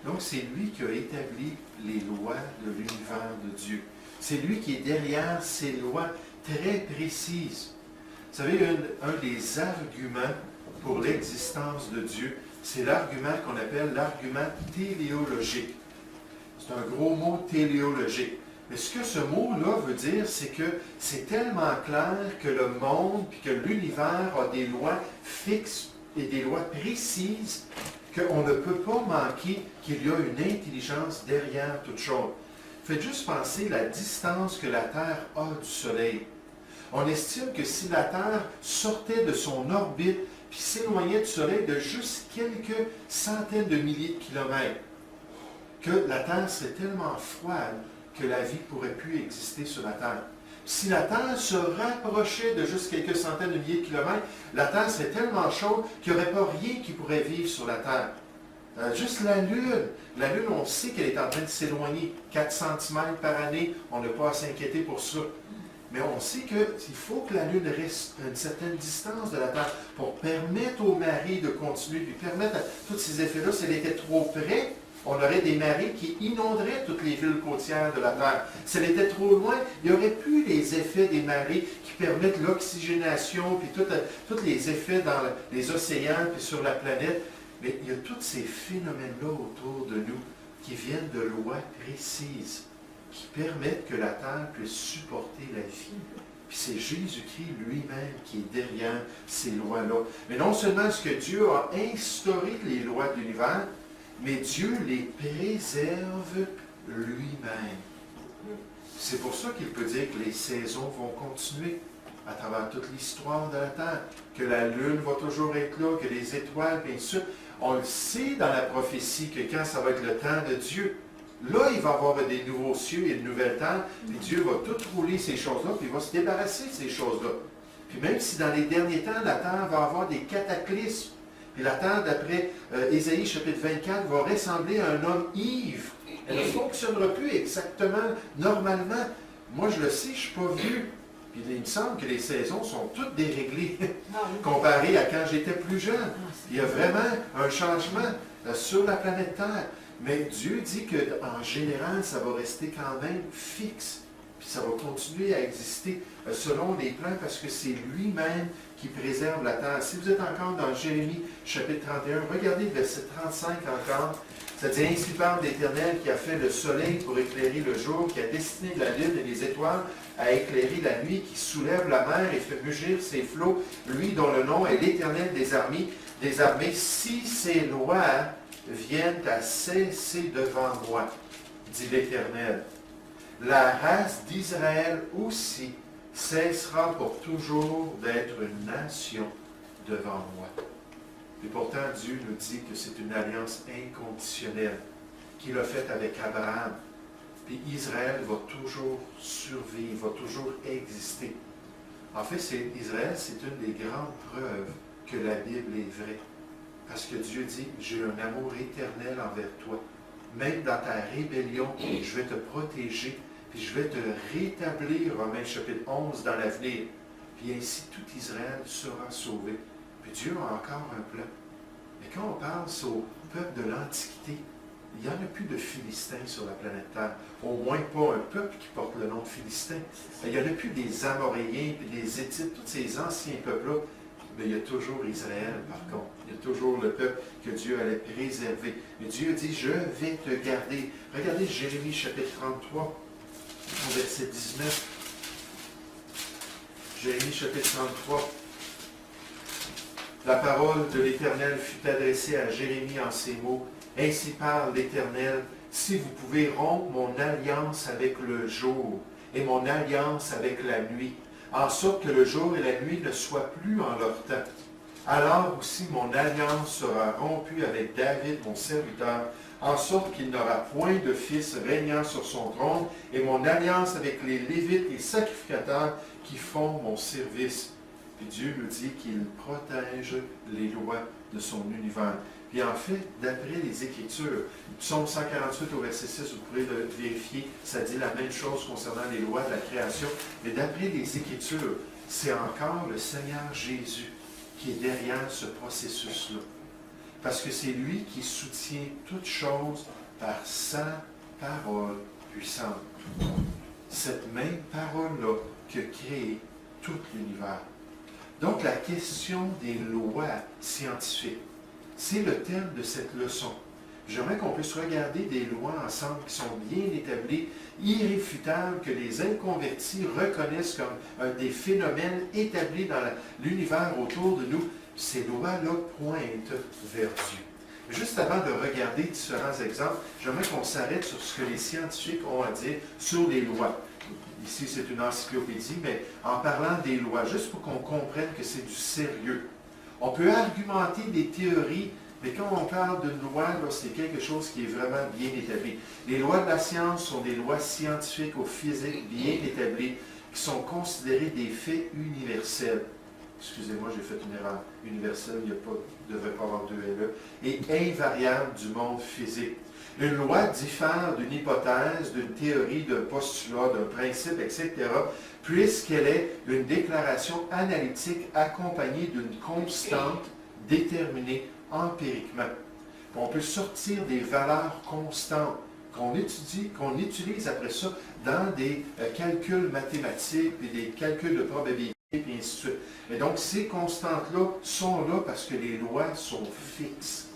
Donc c'est lui qui a établi les lois de l'univers de Dieu. C'est lui qui est derrière ces lois très précises. Vous savez, un des arguments pour l'existence de Dieu, c'est l'argument qu'on appelle l'argument téléologique. C'est un gros mot téléologique. Mais ce que ce mot-là veut dire, c'est que c'est tellement clair que le monde et que l'univers a des lois fixes et des lois précises qu'on ne peut pas manquer qu'il y a une intelligence derrière toute chose. Faites juste penser la distance que la Terre a du Soleil. On estime que si la Terre sortait de son orbite puis s'éloignait du Soleil de juste quelques centaines de milliers de kilomètres, que la Terre serait tellement froide que la vie ne pourrait plus exister sur la Terre. Si la Terre se rapprochait de juste quelques centaines de milliers de kilomètres, la Terre serait tellement chaude qu'il n'y aurait pas rien qui pourrait vivre sur la Terre. Juste la Lune. La Lune, on sait qu'elle est en train de s'éloigner. 4 cm par année, on n'a pas à s'inquiéter pour ça. Mais on sait qu'il faut que la Lune reste à une certaine distance de la Terre pour permettre aux marées de continuer, puis permettre à tous ces effets-là. Si elle était trop près, on aurait des marées qui inonderaient toutes les villes côtières de la Terre. Si elle était trop loin, il n'y aurait plus les effets des marées qui permettent l'oxygénation, puis tous les effets dans les océans, puis sur la planète. Mais il y a tous ces phénomènes-là autour de nous qui viennent de lois précises, qui permettent que la Terre puisse supporter la vie. Puis c'est Jésus-Christ lui-même qui est derrière ces lois-là. Mais non seulement est-ce que Dieu a instauré les lois de l'univers, mais Dieu les préserve lui-même. C'est pour ça qu'il peut dire que les saisons vont continuer à travers toute l'histoire de la Terre, que la Lune va toujours être là, que les étoiles, bien sûr. On le sait dans la prophétie que quand ça va être le temps de Dieu, là, il va y avoir des nouveaux cieux et de nouvelles terres, puis Dieu va tout rouler ces choses-là, puis il va se débarrasser de ces choses-là. Puis même si dans les derniers temps, la terre va avoir des cataclysmes, puis la terre, d'après Ésaïe chapitre 24, va ressembler à un homme ivre. Elle ne fonctionnera plus exactement normalement. Moi, je le sais, je ne suis pas vu. Puis il me semble que les saisons sont toutes déréglées comparées à quand j'étais plus jeune. Il y a vraiment un changement sur la planète Terre. Mais Dieu dit qu'en général, ça va rester quand même fixe. Puis ça va continuer à exister selon les plans parce que c'est lui-même qui préserve la terre. Si vous êtes encore dans Jérémie chapitre 31, regardez le verset 35 encore. Ça dit, ainsi parle l'Éternel qui a fait le soleil pour éclairer le jour, qui a destiné la lune et les étoiles à éclairer la nuit, qui soulève la mer et fait mugir ses flots, lui dont le nom est l'Éternel des armées, si ces lois viennent à cesser devant moi, dit l'Éternel. La race d'Israël aussi cessera pour toujours d'être une nation devant moi. Et pourtant, Dieu nous dit que c'est une alliance inconditionnelle qu'il a faite avec Abraham. Puis Israël va toujours survivre, va toujours exister. En fait, Israël, c'est une des grandes preuves que la Bible est vraie. Parce que Dieu dit, j'ai un amour éternel envers toi. Même dans ta rébellion, je vais te protéger, puis je vais te rétablir, Romains chapitre 11, dans l'avenir. Puis ainsi, tout Israël sera sauvé. Puis Dieu a encore un plan. Mais quand on pense au peuple de l'Antiquité, il n'y en a plus de Philistins sur la planète Terre. Au moins pas un peuple qui porte le nom de Philistin. Il n'y en a plus des Amoréens, puis des Héthites, tous ces anciens peuples-là. Mais il y a toujours Israël, par contre. Il y a toujours le peuple que Dieu allait préserver. Mais Dieu dit, je vais te garder. Regardez Jérémie chapitre 33, au verset 19. Jérémie chapitre 33. La parole de l'Éternel fut adressée à Jérémie en ces mots. Ainsi parle l'Éternel, si vous pouvez rompre mon alliance avec le jour et mon alliance avec la nuit, en sorte que le jour et la nuit ne soient plus en leur temps. Alors aussi mon alliance sera rompue avec David, mon serviteur, en sorte qu'il n'aura point de fils régnant sur son trône, et mon alliance avec les Lévites, les sacrificateurs qui font mon service. Puis Dieu nous dit qu'il protège les lois de son univers. Puis en fait, d'après les Écritures, Psaume 148 au verset 6, vous pourrez le vérifier, ça dit la même chose concernant les lois de la création, mais d'après les Écritures, c'est encore le Seigneur Jésus qui est derrière ce processus-là. Parce que c'est lui qui soutient toutes choses par sa parole puissante. Cette même parole-là qui a créé tout l'univers. Donc la question des lois scientifiques, c'est le thème de cette leçon. J'aimerais qu'on puisse regarder des lois ensemble qui sont bien établies, irréfutables, que les inconvertis reconnaissent comme des phénomènes établis dans l'univers autour de nous. Ces lois-là pointent vers Dieu. Juste avant de regarder différents exemples, j'aimerais qu'on s'arrête sur ce que les scientifiques ont à dire sur les lois. Ici, c'est une encyclopédie, mais en parlant des lois, juste pour qu'on comprenne que c'est du sérieux. On peut argumenter des théories, mais quand on parle d'une loi, c'est quelque chose qui est vraiment bien établi. Les lois de la science sont des lois scientifiques ou physiques bien établies, qui sont considérées des faits universels. Excusez-moi, j'ai fait une erreur. Universelle, il ne devrait pas avoir deux LE. Et invariable du monde physique. Une loi diffère d'une hypothèse, d'une théorie, d'un postulat, d'un principe, etc., puisqu'elle est une déclaration analytique accompagnée d'une constante déterminée empiriquement. On peut sortir des valeurs constantes qu'on étudie, qu'on utilise après ça dans des calculs mathématiques et des calculs de probabilité, et ainsi de suite. Et donc, ces constantes-là sont là parce que les lois sont fixes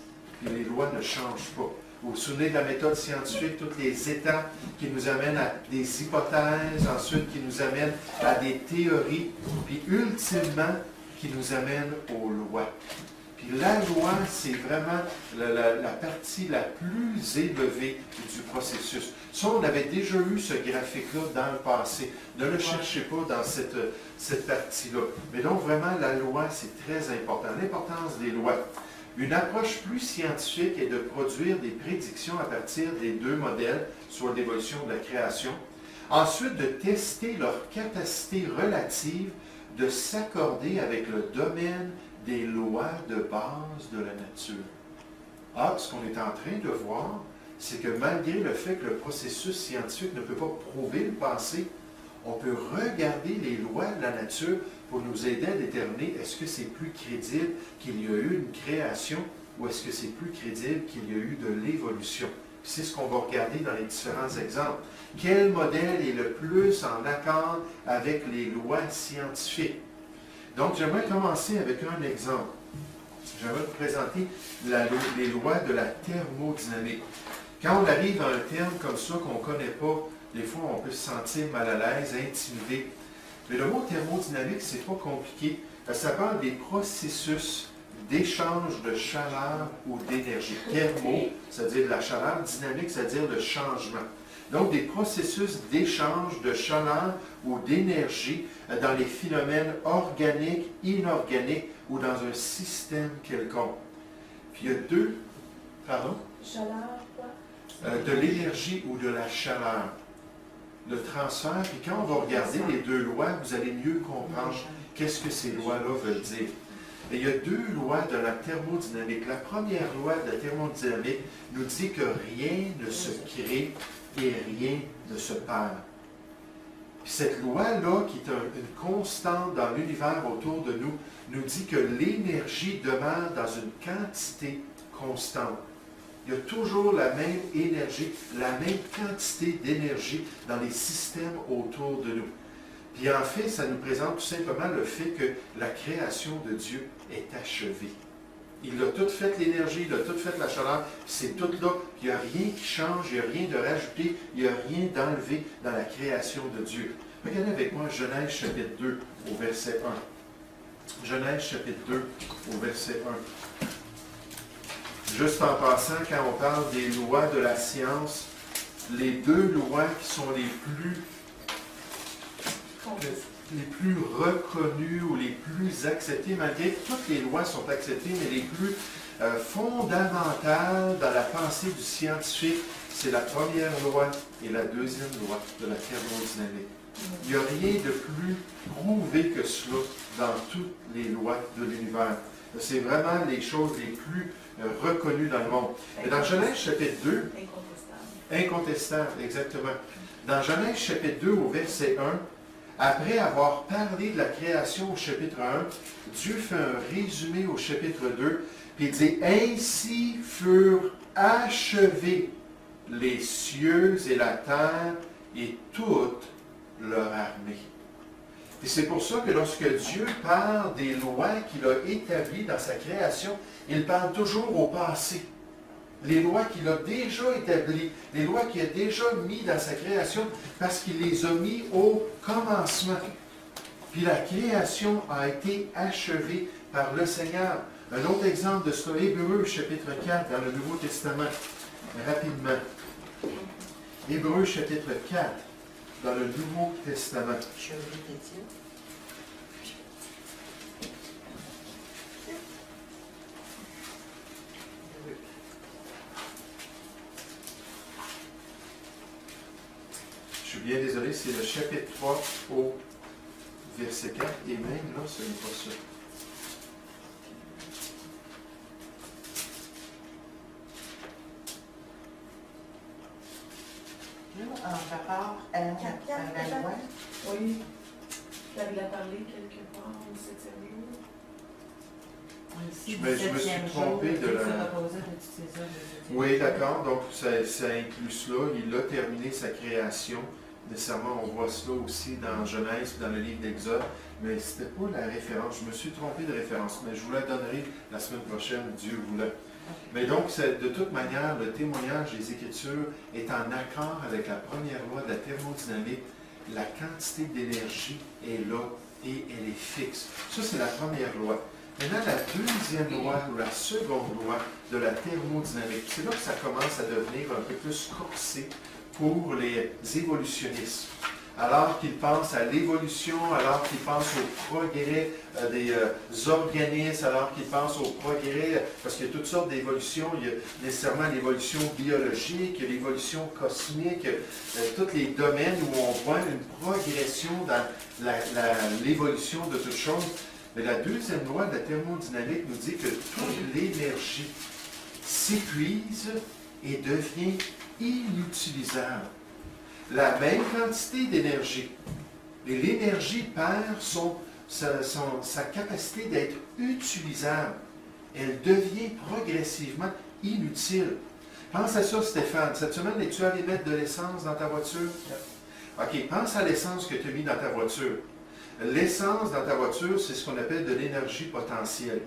et les lois ne changent pas. Vous vous souvenez de la méthode scientifique, toutes les étapes qui nous amènent à des hypothèses, ensuite qui nous amènent à des théories, puis ultimement qui nous amènent aux lois. Puis la loi, c'est vraiment la partie la plus élevée du processus. Ça, on avait déjà eu ce graphique-là dans le passé. Ne le cherchez pas dans cette partie-là. Mais donc, vraiment, la loi, c'est très important. L'importance des lois. Une approche plus scientifique est de produire des prédictions à partir des deux modèles, soit l'évolution de la création. Ensuite, de tester leur capacité relative de s'accorder avec le domaine des lois de base de la nature. Ah, ce qu'on est en train de voir, c'est que malgré le fait que le processus scientifique ne peut pas prouver le passé, on peut regarder les lois de la nature pour nous aider à déterminer est-ce que c'est plus crédible qu'il y a eu une création ou est-ce que c'est plus crédible qu'il y a eu de l'évolution. C'est ce qu'on va regarder dans les différents exemples. Quel modèle est le plus en accord avec les lois scientifiques? Donc, j'aimerais commencer avec un exemple. J'aimerais vous présenter les lois de la thermodynamique. Quand on arrive à un terme comme ça qu'on ne connaît pas, des fois on peut se sentir mal à l'aise, intimidé. Mais le mot thermodynamique, c'est pas compliqué. Ça parle des processus d'échange de chaleur ou d'énergie. Thermo, c'est-à-dire de la chaleur, dynamique, c'est-à-dire le changement. Donc, des processus d'échange de chaleur ou d'énergie dans les phénomènes organiques, inorganiques ou dans un système quelconque. Puis il y a deux, pardon? Chaleur, quoi? De l'énergie ou de la chaleur. Le transfert, puis quand on va regarder les deux lois, vous allez mieux comprendre qu'est-ce que ces lois-là veulent dire. Et il y a deux lois de la thermodynamique. La première loi de la thermodynamique nous dit que rien ne se crée et rien ne se perd. Puis cette loi-là, qui est une constante dans l'univers autour de nous, nous dit que l'énergie demeure dans une quantité constante. Il y a toujours la même énergie, la même quantité d'énergie dans les systèmes autour de nous. Puis en fait, ça nous présente tout simplement le fait que la création de Dieu est achevée. Il a tout fait l'énergie, il a tout fait la chaleur, c'est tout là. Il n'y a rien qui change, il n'y a rien de rajouté, il n'y a rien d'enlevé dans la création de Dieu. Regardez avec moi Genèse chapitre 2 au verset 1. Genèse chapitre 2 au verset 1. Juste en passant, quand on parle des lois de la science, les deux lois qui sont les plus reconnues ou les plus acceptées, malgré que toutes les lois sont acceptées, mais les plus fondamentales dans la pensée du scientifique, c'est la première loi et la deuxième loi de la thermodynamique. Il n'y a rien de plus prouvé que cela dans toutes les lois de l'univers. C'est vraiment les choses les plus reconnues dans le monde. Et dans Genèse chapitre 2, incontestable, exactement. Dans Genèse chapitre 2 au verset 1, après avoir parlé de la création au chapitre 1, Dieu fait un résumé au chapitre 2, puis il dit « Ainsi furent achevés les cieux et la terre et toute leur armée. » Et c'est pour ça que lorsque Dieu parle des lois qu'il a établies dans sa création, il parle toujours au passé. Les lois qu'il a déjà établies, les lois qu'il a déjà mises dans sa création, parce qu'il les a mis au commencement. Puis la création a été achevée par le Seigneur. Un autre exemple de cela, Hébreux chapitre 4 dans le Nouveau Testament, rapidement. Hébreux chapitre 4 dans le Nouveau Testament. Je suis bien désolé, c'est le chapitre 3 au verset 4, et même là, ce n'est pas ça. Là, en rapport à la loi, Oui. Tu avais parlé quelque part au 7e jour. ici, Mais je me suis trompé de la... Oui, d'accord. Donc, ça inclut cela. Il a terminé sa création. Nécessairement, on voit cela aussi dans Genèse, dans le livre d'Exode. Mais ce n'était pas la référence. Je me suis trompé de référence. Mais je vous la donnerai la semaine prochaine, Dieu voulant. Mais donc, de toute manière, le témoignage des Écritures est en accord avec la première loi de la thermodynamique. La quantité d'énergie est là et elle est fixe. Ça, c'est la première loi. Maintenant, la deuxième loi, ou la seconde loi de la thermodynamique, c'est là que ça commence à devenir un peu plus corsé pour les évolutionnistes. Alors qu'ils pensent à l'évolution, alors qu'ils pensent au progrès des organismes, alors qu'ils pensent au progrès, parce qu'il y a toutes sortes d'évolutions, il y a nécessairement l'évolution biologique, il y a l'évolution cosmique, tous les domaines où on voit une progression dans l'évolution de toutes choses. Mais la deuxième loi de la thermodynamique nous dit que toute l'énergie s'épuise et devient inutilisable. La même quantité d'énergie. Et l'énergie perd sa capacité d'être utilisable. Elle devient progressivement inutile. Pense à ça, Stéphane. Cette semaine, es-tu allé mettre de l'essence dans ta voiture? OK, pense à l'essence que tu as mis dans ta voiture. L'essence dans ta voiture, c'est ce qu'on appelle de l'énergie potentielle.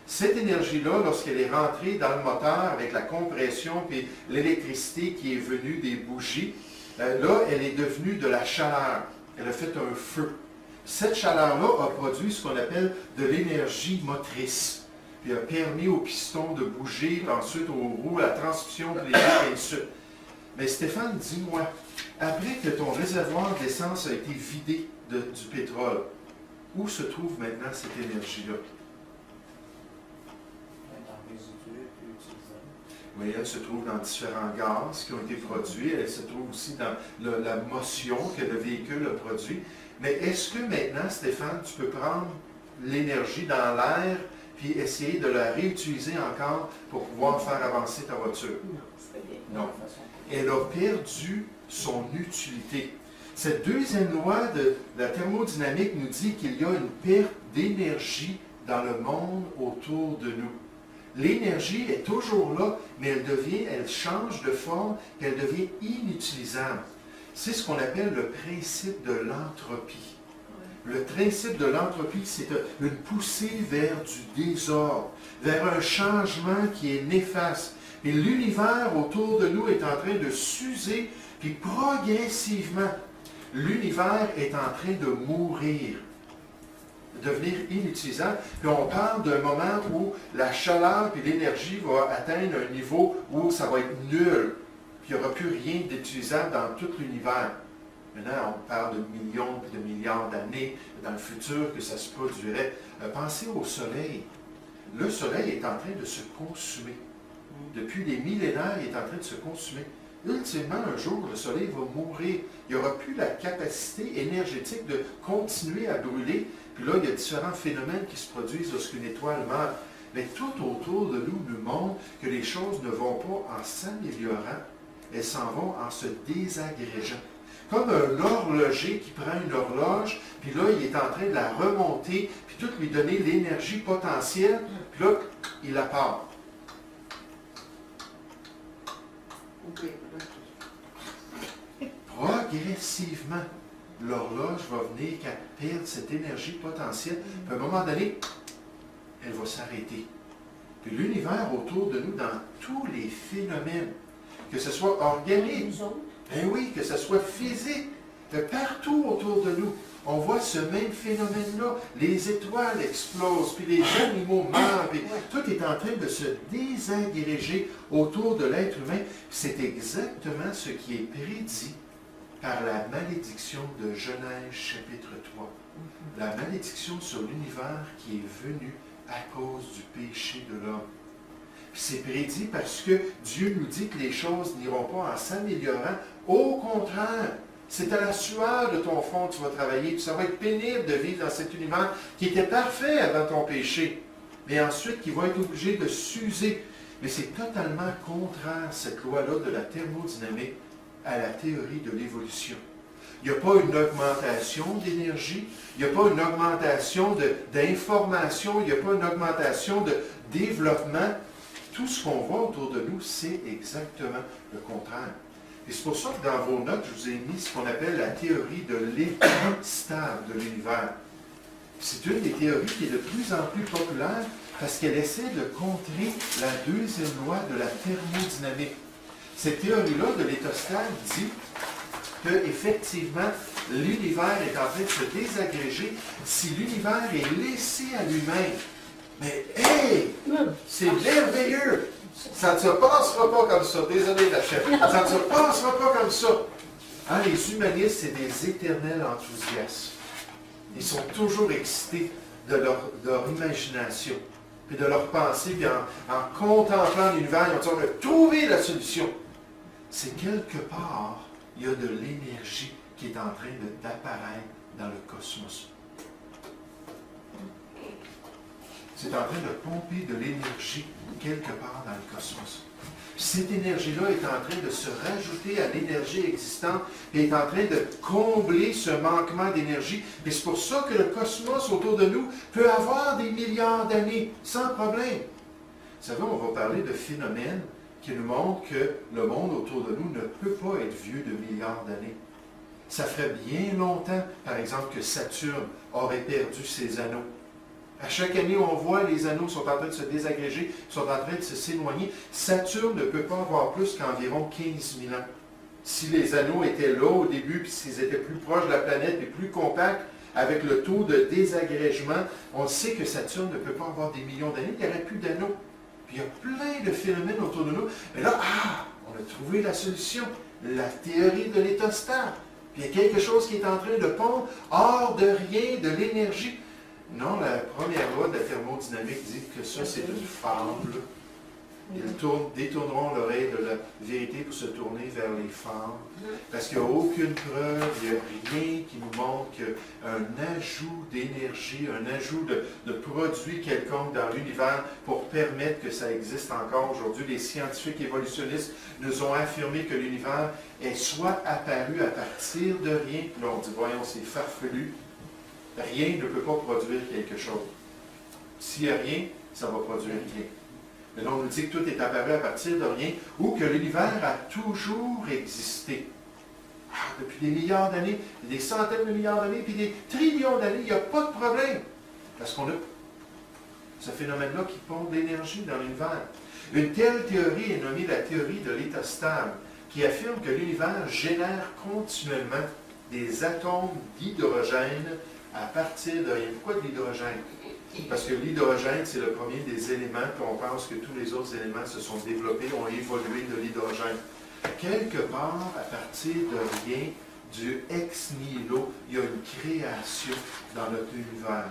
Cette énergie-là, lorsqu'elle est rentrée dans le moteur avec la compression et l'électricité qui est venue des bougies, là, elle est devenue de la chaleur. Elle a fait un feu. Cette chaleur-là a produit ce qu'on appelle de l'énergie motrice. Puis a permis aux pistons de bouger, puis ensuite aux roues, la transmission de l'énergie, et ainsi de suite. Mais Stéphane, dis-moi, après que ton réservoir d'essence a été vidé du pétrole, où se trouve maintenant cette énergie-là? Oui, elle se trouve dans différents gaz qui ont été produits. Elle se trouve aussi dans la motion que le véhicule a produit. Mais est-ce que maintenant, Stéphane, tu peux prendre l'énergie dans l'air puis essayer de la réutiliser encore pour pouvoir faire avancer ta voiture? Non. Elle a perdu son utilité. Cette deuxième loi de la thermodynamique nous dit qu'il y a une perte d'énergie dans le monde autour de nous. L'énergie est toujours là, mais elle change de forme, et elle devient inutilisable. C'est ce qu'on appelle le principe de l'entropie. Le principe de l'entropie, c'est une poussée vers du désordre, vers un changement qui est néfaste. Et l'univers autour de nous est en train de s'user, puis progressivement, l'univers est en train de mourir. devenir inutilisable. Puis on parle d'un moment où la chaleur et l'énergie vont atteindre un niveau où ça va être nul. Puis il n'y aura plus rien d'utilisable dans tout l'univers. Maintenant, on parle de millions et de milliards d'années dans le futur que ça se produirait. Pensez au Soleil. Le Soleil est en train de se consumer. Depuis des millénaires, il est en train de se consumer. Ultimement, un jour, le Soleil va mourir. Il n'y aura plus la capacité énergétique de continuer à brûler. Puis là, il y a différents phénomènes qui se produisent lorsqu'une étoile meurt. Mais tout autour de nous nous montre que les choses ne vont pas en s'améliorant, elles s'en vont en se désagrégeant. Comme un horloger qui prend une horloge, puis là, il est en train de la remonter, puis tout lui donner l'énergie potentielle, puis là, il la part. Progressivement, l'horloge va venir qu'à perdre cette énergie potentielle, puis à un moment donné, elle va s'arrêter. Puis l'univers autour de nous, dans tous les phénomènes, que ce soit organique, ben oui, que ce soit physique, partout autour de nous, on voit ce même phénomène-là. Les étoiles explosent, puis les animaux meurent, puis tout est en train de se désagréger autour de l'être humain. C'est exactement ce qui est prédit par la malédiction de Genèse chapitre 3. La malédiction sur l'univers qui est venue à cause du péché de l'homme. C'est prédit parce que Dieu nous dit que les choses n'iront pas en s'améliorant. Au contraire, c'est à la sueur de ton front que tu vas travailler. Puis ça va être pénible de vivre dans cet univers qui était parfait avant ton péché, mais ensuite qui va être obligé de s'user. Mais c'est totalement contraire, cette loi-là de la thermodynamique, à la théorie de l'évolution. Il n'y a pas une augmentation d'énergie, il n'y a pas une augmentation d'information, il n'y a pas une augmentation de développement. Tout ce qu'on voit autour de nous, c'est exactement le contraire. Et c'est pour ça que dans vos notes, je vous ai mis ce qu'on appelle la théorie de l'état stable de l'univers. C'est une des théories qui est de plus en plus populaire parce qu'elle essaie de contrer la deuxième loi de la thermodynamique. Cette théorie-là de l'état stable dit qu'effectivement, l'univers est en train de se désagréger si l'univers est laissé à lui-même. Mais hey! C'est merveilleux! Ça ne se passera pas comme ça. Désolé, la chef. Ça ne se passera pas comme ça. Hein, les humanistes, c'est des éternels enthousiastes. Ils sont toujours excités de leur imagination, puis de leur pensée, puis en contemplant l'univers, ils ont dit, on a trouvé la solution. C'est quelque part, il y a de l'énergie qui est en train d'apparaître dans le cosmos. C'est en train de pomper de l'énergie quelque part dans le cosmos. Cette énergie-là est en train de se rajouter à l'énergie existante et est en train de combler ce manquement d'énergie. Et c'est pour ça que le cosmos autour de nous peut avoir des milliards d'années sans problème. Vous savez, on va parler de phénomènes qui nous montrent que le monde autour de nous ne peut pas être vieux de milliards d'années. Ça ferait bien longtemps, par exemple, que Saturne aurait perdu ses anneaux. À chaque année, on voit les anneaux sont en train de se désagréger, sont en train de s'éloigner. Saturne ne peut pas avoir plus qu'environ 15 000 ans. Si les anneaux étaient là au début, puis s'ils étaient plus proches de la planète et plus compacts, avec le taux de désagrégement, on sait que Saturne ne peut pas avoir des millions d'années, il n'y aurait plus d'anneaux. Puis il y a plein de phénomènes autour de nous. Mais là, on a trouvé la solution, la théorie de l'état stable. Puis il y a quelque chose qui est en train de pondre hors de rien, de l'énergie. Non, la première loi de la thermodynamique dit que ça, c'est une fable. Ils détourneront l'oreille de la vérité pour se tourner vers les fables. Parce qu'il n'y a aucune preuve, il n'y a rien qui nous montre qu'un ajout d'énergie, un ajout de produits quelconque dans l'univers pour permettre que ça existe encore aujourd'hui. Les scientifiques évolutionnistes nous ont affirmé que l'univers est soit apparu à partir de rien, puis là on dit, voyons, c'est farfelu. Rien ne peut pas produire quelque chose. S'il n'y a rien, ça va produire rien. Mais là, on nous dit que tout est apparu à partir de rien, ou que l'univers a toujours existé. Depuis des milliards d'années, des centaines de milliards d'années, puis des trillions d'années, il n'y a pas de problème. Parce qu'on a ce phénomène-là qui pompe de l'énergie dans l'univers. Une telle théorie est nommée la théorie de l'état stable, qui affirme que l'univers génère continuellement des atomes d'hydrogène à partir de rien. Pourquoi de l'hydrogène? Parce que l'hydrogène, c'est le premier des éléments, puis on pense que tous les autres éléments se sont développés, ont évolué de l'hydrogène. Quelque part, à partir de rien, du ex nihilo, il y a une création dans notre univers.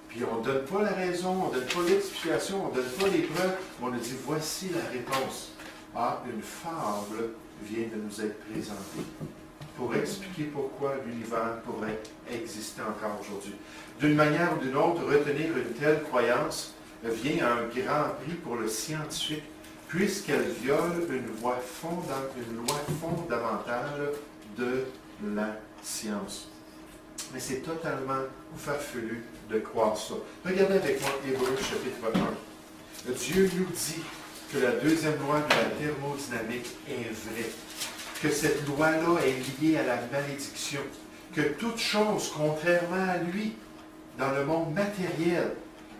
Puis on ne donne pas la raison, on ne donne pas l'explication, on ne donne pas les preuves, mais on nous dit voici la réponse. Ah, une fable vient de nous être présentée pour expliquer pourquoi l'univers pourrait exister encore aujourd'hui. D'une manière ou d'une autre, retenir une telle croyance vient à un grand prix pour le scientifique, puisqu'elle viole une loi fondamentale de la science. Mais c'est totalement farfelu de croire ça. Regardez avec moi Hébreux chapitre 1. Dieu nous dit que la deuxième loi de la thermodynamique est vraie, que cette loi-là est liée à la malédiction, que toute chose, contrairement à lui, dans le monde matériel,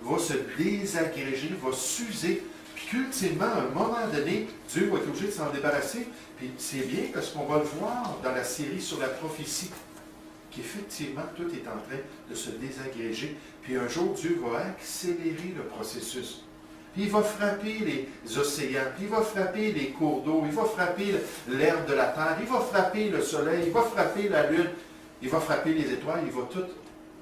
va se désagréger, va s'user, puis qu'ultimement, à un moment donné, Dieu va être obligé de s'en débarrasser. Puis c'est bien parce qu'on va le voir dans la série sur la prophétie, qu'effectivement, tout est en train de se désagréger. Puis un jour, Dieu va accélérer le processus. Puis il va frapper les océans, puis il va frapper les cours d'eau, il va frapper l'herbe de la terre, il va frapper le soleil, il va frapper la lune, il va frapper les étoiles, il va tout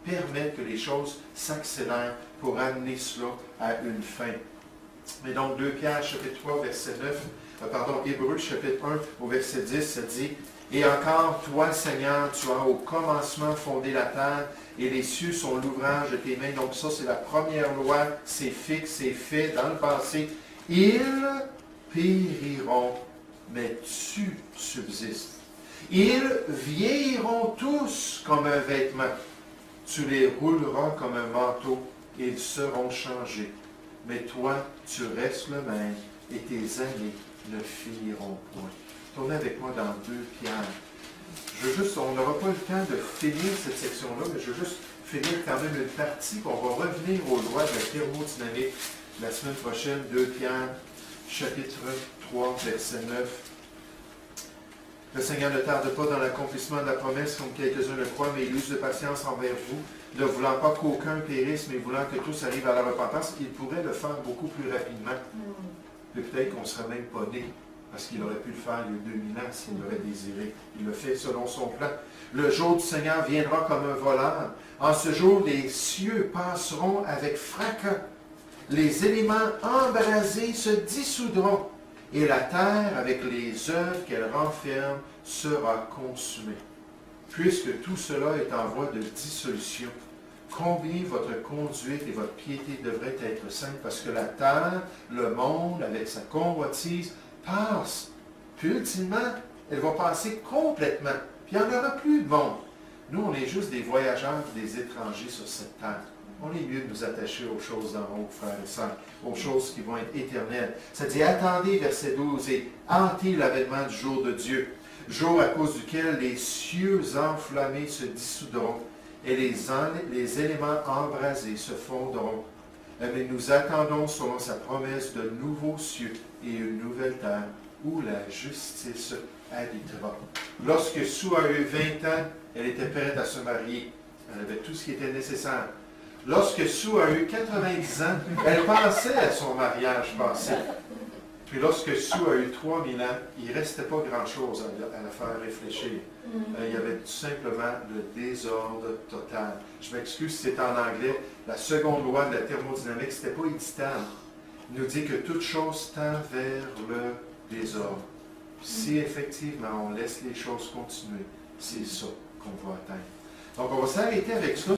permettre que les choses s'accélèrent pour amener cela à une fin. Mais donc, 2 Pierre, chapitre 3, verset 9, Hébreux, chapitre 1, au verset 10, ça dit « Et encore, toi, Seigneur, tu as au commencement fondé la terre, et les cieux sont l'ouvrage de tes mains. » Donc ça, c'est la première loi, c'est fixe, c'est fait dans le passé. « Ils périront, mais tu subsistes. Ils vieilliront tous comme un vêtement. Tu les rouleras comme un manteau, et ils seront changés. Mais toi, tu restes le même, et tes années ne finiront point. » Tournez avec moi dans 2 Pierre. On n'aura pas le temps de finir cette section-là, mais je veux juste finir quand même une partie, puis on va revenir aux lois de la thermodynamique la semaine prochaine. 2 Pierre, chapitre 3, verset 9. Le Seigneur ne tarde pas dans l'accomplissement de la promesse, comme quelques-uns le croient, mais il use de patience envers vous, ne voulant pas qu'aucun périsse, mais voulant que tous arrivent à la repentance. Il pourrait le faire beaucoup plus rapidement. Et peut-être qu'on ne serait même pas né, parce qu'il aurait pu le faire il y a 2000 ans s'il l'aurait désiré. Il le fait selon son plan. Le jour du Seigneur viendra comme un voleur. En ce jour, les cieux passeront avec fracas. Les éléments embrasés se dissoudront. Et la terre, avec les œuvres qu'elle renferme, sera consumée. Puisque tout cela est en voie de dissolution, combien votre conduite et votre piété devraient être saintes, parce que la terre, le monde, avec sa convoitise, passe. Puis ultimement, elle va passer complètement. Puis il n'y en aura plus de monde. Nous, on est juste des voyageurs, des étrangers sur cette terre. On est mieux de nous attacher aux choses d'en haut, frères et sœurs, aux choses qui vont être éternelles. Ça dit, attendez, verset 12, et hantez l'avènement du jour de Dieu, jour à cause duquel les cieux enflammés se dissoudront, et les éléments embrasés se fondront. Mais nous attendons, selon sa promesse, de nouveaux cieux et une nouvelle terre, où la justice habitera. Lorsque Sue a eu 20 ans, elle était prête à se marier. Elle avait tout ce qui était nécessaire. Lorsque Sue a eu 90 ans, elle pensait à son mariage passé. Puis lorsque Sue a eu 3000 ans, il ne restait pas grand-chose à la faire réfléchir. Il y avait tout simplement le désordre total. Je m'excuse si c'est en anglais. La seconde loi de la thermodynamique, ce n'était pas éditable. Il nous dit que toute chose tend vers le désordre. Si effectivement on laisse les choses continuer, c'est ça qu'on va atteindre. Donc on va s'arrêter avec ça.